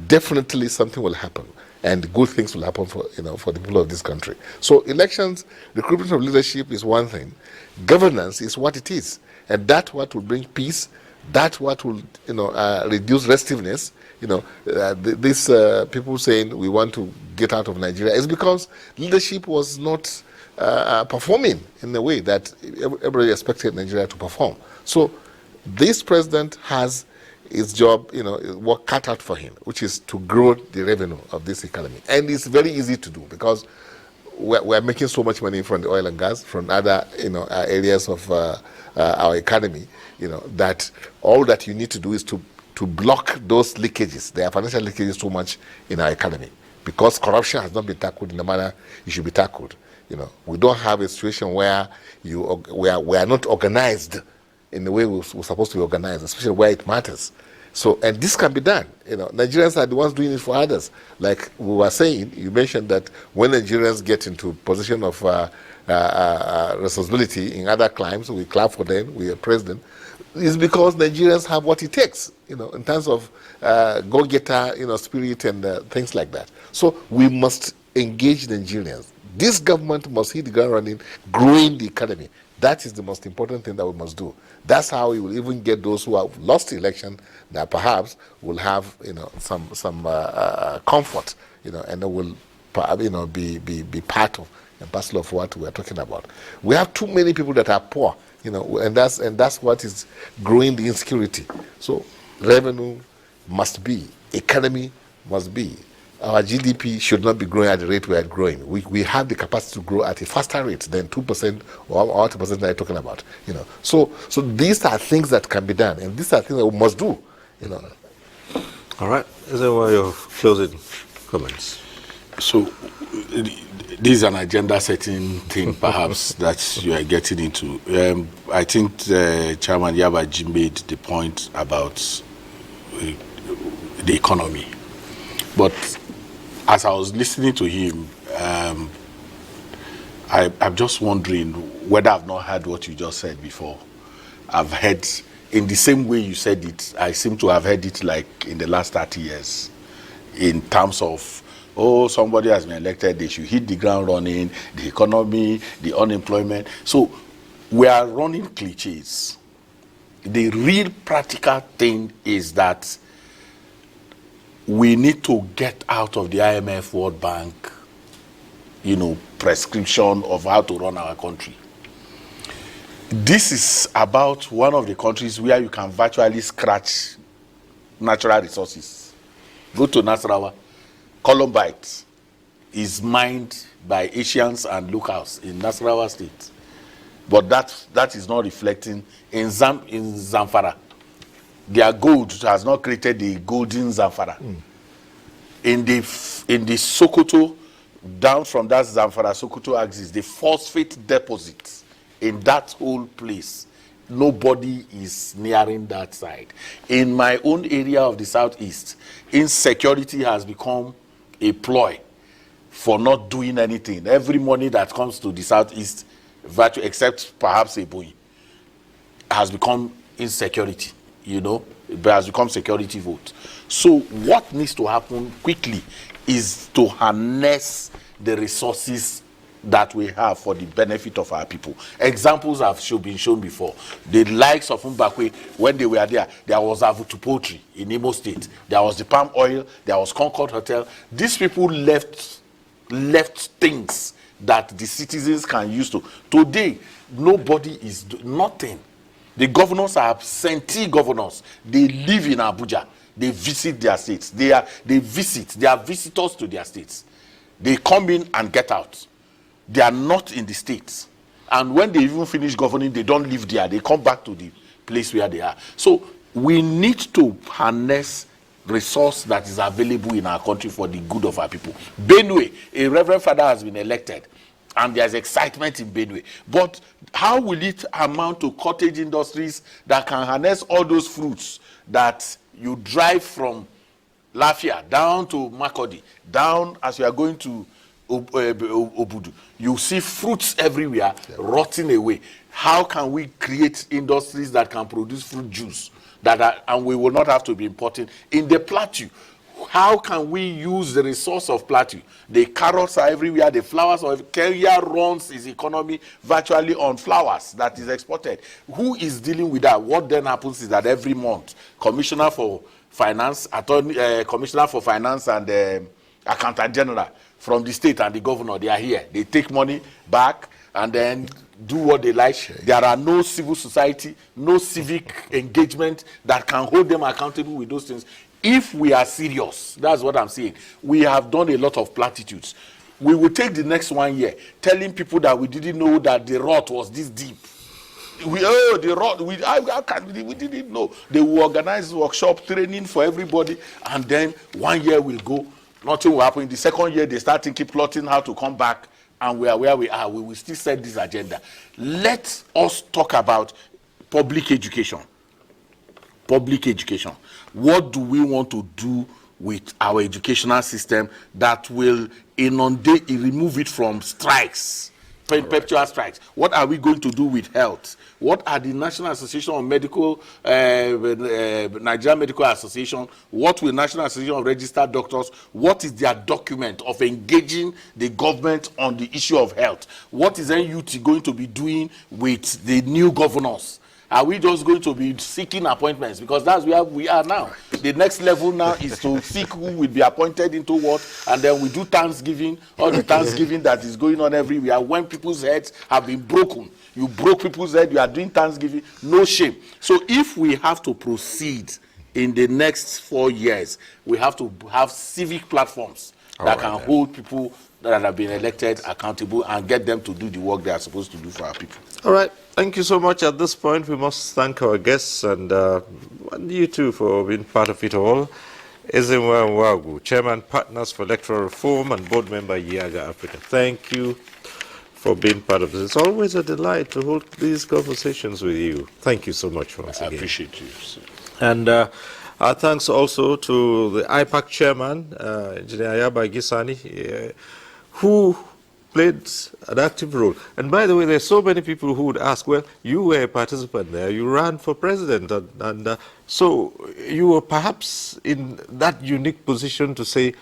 definitely something will happen, and good things will happen for the people of this country. So elections, recruitment of leadership is one thing. Governance is what it is, and that's what will bring peace. That's what will reduce restiveness. These people saying we want to get out of Nigeria is because leadership was not performing in the way that everybody expected Nigeria to perform. So this president has his job, work cut out for him, which is to grow the revenue of this economy. And it's very easy to do because we're making so much money from the oil and gas, from other areas of our economy, that all that you need to do is to block those leakages. There are financial leakages too much in our economy because corruption has not been tackled in the manner it should be tackled. We don't have a situation where we are not organized in the way we're supposed to be organized, especially where it matters. So, and this can be done. Nigerians are the ones doing it for others. Like we were saying, you mentioned that when Nigerians get into position of responsibility in other climes, we clap for them, we praise them. It's because Nigerians have what it takes, in terms of go-getter, spirit and things like that. So we must engage Nigerians. This government must hit the ground running, growing the economy. That is the most important thing that we must do. That's how we will even get those who have lost the election that perhaps will have some comfort, and they will be part of and parcel of what we are talking about. We have too many people that are poor, and that's what is growing the insecurity. So revenue must be, economy must be, our GDP should not be growing at the rate we are growing. We have the capacity to grow at a faster rate than 2% or 2% that you're talking about. So these are things that can be done, and these are things that we must do. All right. Is there one of your closing comments? So, this is an agenda-setting thing, perhaps, that you are getting into. I think Chairman Yabaji made the point about the economy. But as I was listening to him, I'm just wondering whether I've not heard what you just said before. I've heard, in the same way you said it, I seem to have heard it like in the last 30 years, in terms of, somebody has been elected, they should hit the ground running, the economy, the unemployment. So we are running cliches. The real practical thing is that we need to get out of the IMF World Bank, prescription of how to run our country. This is about one of the countries where you can virtually scratch natural resources. Go to Nasarawa. Columbite is mined by Asians and locals in Nasarawa State. But that is not reflecting in Zamfara. Their gold has not created the golden Zamfara. In the Sokoto, down from that Zamfara-Sokoto axis, the phosphate deposits in that whole place, nobody is nearing that side. In my own area of the southeast, insecurity has become a ploy for not doing anything. Every money that comes to the southeast, except perhaps Ebonyi, has become insecurity, it has become security vote. So what needs to happen quickly is to harness the resources that we have for the benefit of our people. Examples have been shown before. The likes of Mbakwe, when they were there was Avutu Poultry in Imo State. There was the palm oil. There was Concord Hotel. These people left things that the citizens can use to. Today, nobody is nothing. The governors are absentee governors. They live in Abuja. They visit their states. They are visitors to their states. They come in and get out. They are not in the states. And when they even finish governing, they don't live there. They come back to the place where they are. So we need to harness resource that is available in our country for the good of our people. Benue, a Reverend Father has been elected, and there's excitement in Benue. But how will it amount to cottage industries that can harness all those fruits that you drive from Lafia down to Makodi, down as you are going to Obudu? You see fruits everywhere rotting away. How can we create industries that can produce fruit juice and we will not have to be importing? In the plateau, how can we use the resource of plateau? The carrots are everywhere, the flowers are everywhere. Kenya runs its economy virtually on flowers that is exported. Who is dealing with that? What then happens is that every month, Commissioner for Finance and Accountant General from the state and the governor, they are here. They take money back and then do what they like. There are no civil society, no civic engagement that can hold them accountable with those things. If we are serious, that's what I'm saying. We have done a lot of platitudes. We will take the next 1 year telling people that we didn't know that the rot was this deep. We didn't know. They will organize workshop training for everybody, and then 1 year will go. Nothing will happen. In the second year, they start thinking, plotting how to come back, and we are where we are. We will still set this agenda. Let us talk about public education. Public education. What do we want to do with our educational system that will remove it from strikes, perpetual strikes? What are we going to do with health? What are the National Association of Nigerian Medical Association? What will National Association of Registered Doctors? What is their document of engaging the government on the issue of health? What is NUT going to be doing with the new governors? Are we just going to be seeking appointments? Because that's where we are now. The next level now is to seek who will be appointed into what, and then we do Thanksgiving, all the Thanksgiving that is going on everywhere. When people's heads have been broken, you broke people's head, you are doing Thanksgiving, no shame. So if we have to proceed in the next 4 years, we have to have civic platforms that can hold people that have been elected accountable and get them to do the work they are supposed to do for our people. All right. Thank you so much. At this point, we must thank our guests and you too for being part of it all. Ezenwa Nwagu, Chairman, Partners for Electoral Reform and Board Member, Yaga Africa. Thank you for being part of this. It's always a delight to hold these conversations with you. Thank you so much once again. I appreciate you. And our thanks also to the IPAC Chairman, Engineer Yaba Gisani, who played an active role. And by the way, there's so many people who would ask, well, you were a participant there, you ran for president, and so you were perhaps in that unique position to say,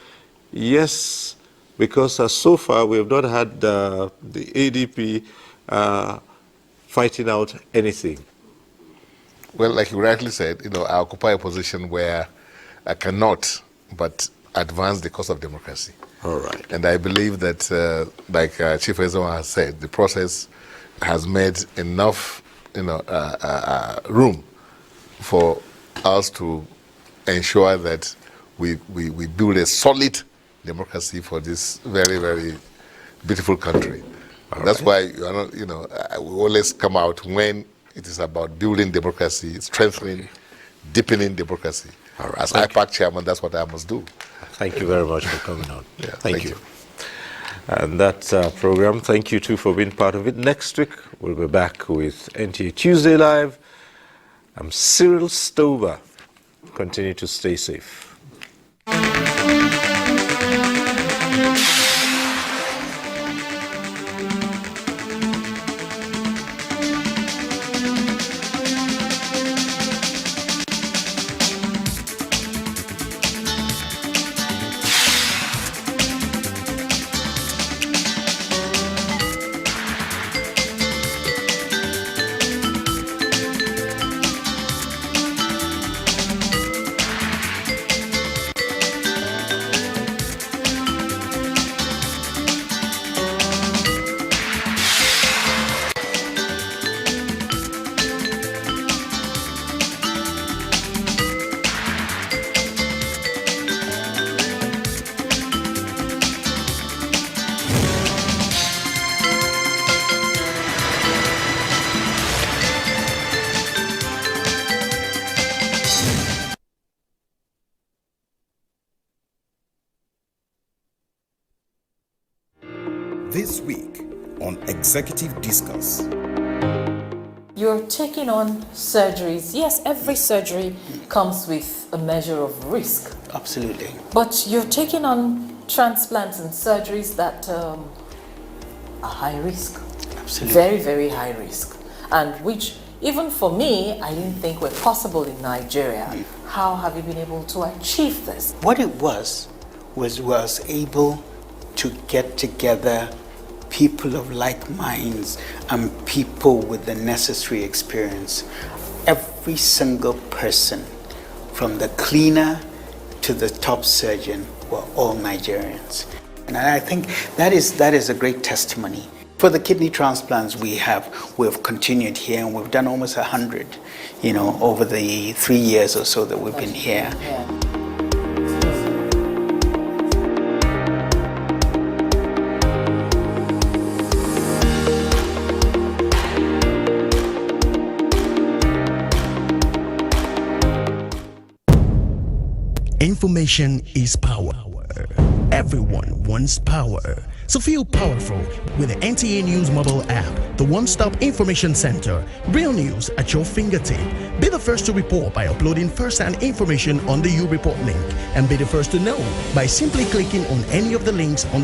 yes, because so far we have not had the ADP fighting out anything. Well, like you rightly said, I occupy a position where I cannot but advance the cause of democracy. All right. And I believe that, like Chief Ezewa has said, the process has made enough, room for us to ensure that we build a solid democracy for this very, very beautiful country. That's why we always come out when it is about building democracy, strengthening, deepening democracy. As IPAC chairman, that's what I must do. Thank you very much for coming on. Yeah, thank you. And that's our program. Thank you too for being part of it. Next week, we'll be back with NTA Tuesday Live. I'm Cyril Stover. Continue to stay safe. This week on Executive Discuss. You're taking on surgeries. Yes, every surgery comes with a measure of risk. Absolutely. But you're taking on transplants and surgeries that are high risk. Absolutely. Very, very high risk. And which, even for me, I didn't think were possible in Nigeria. How have you been able to achieve this? What it was able to get together people of like minds and people with the necessary experience. Every single person, from the cleaner to the top surgeon, were all Nigerians. And I think that is a great testimony. For the kidney transplants we've continued here, and we've done almost 100, over the 3 years or so that we've been here. Yeah. Information is power. Everyone wants power. So feel powerful with the NTA News mobile app, the one-stop information center. Real news at your fingertip. Be the first to report by uploading first-hand information on the U Report link, and be the first to know by simply clicking on any of the links on the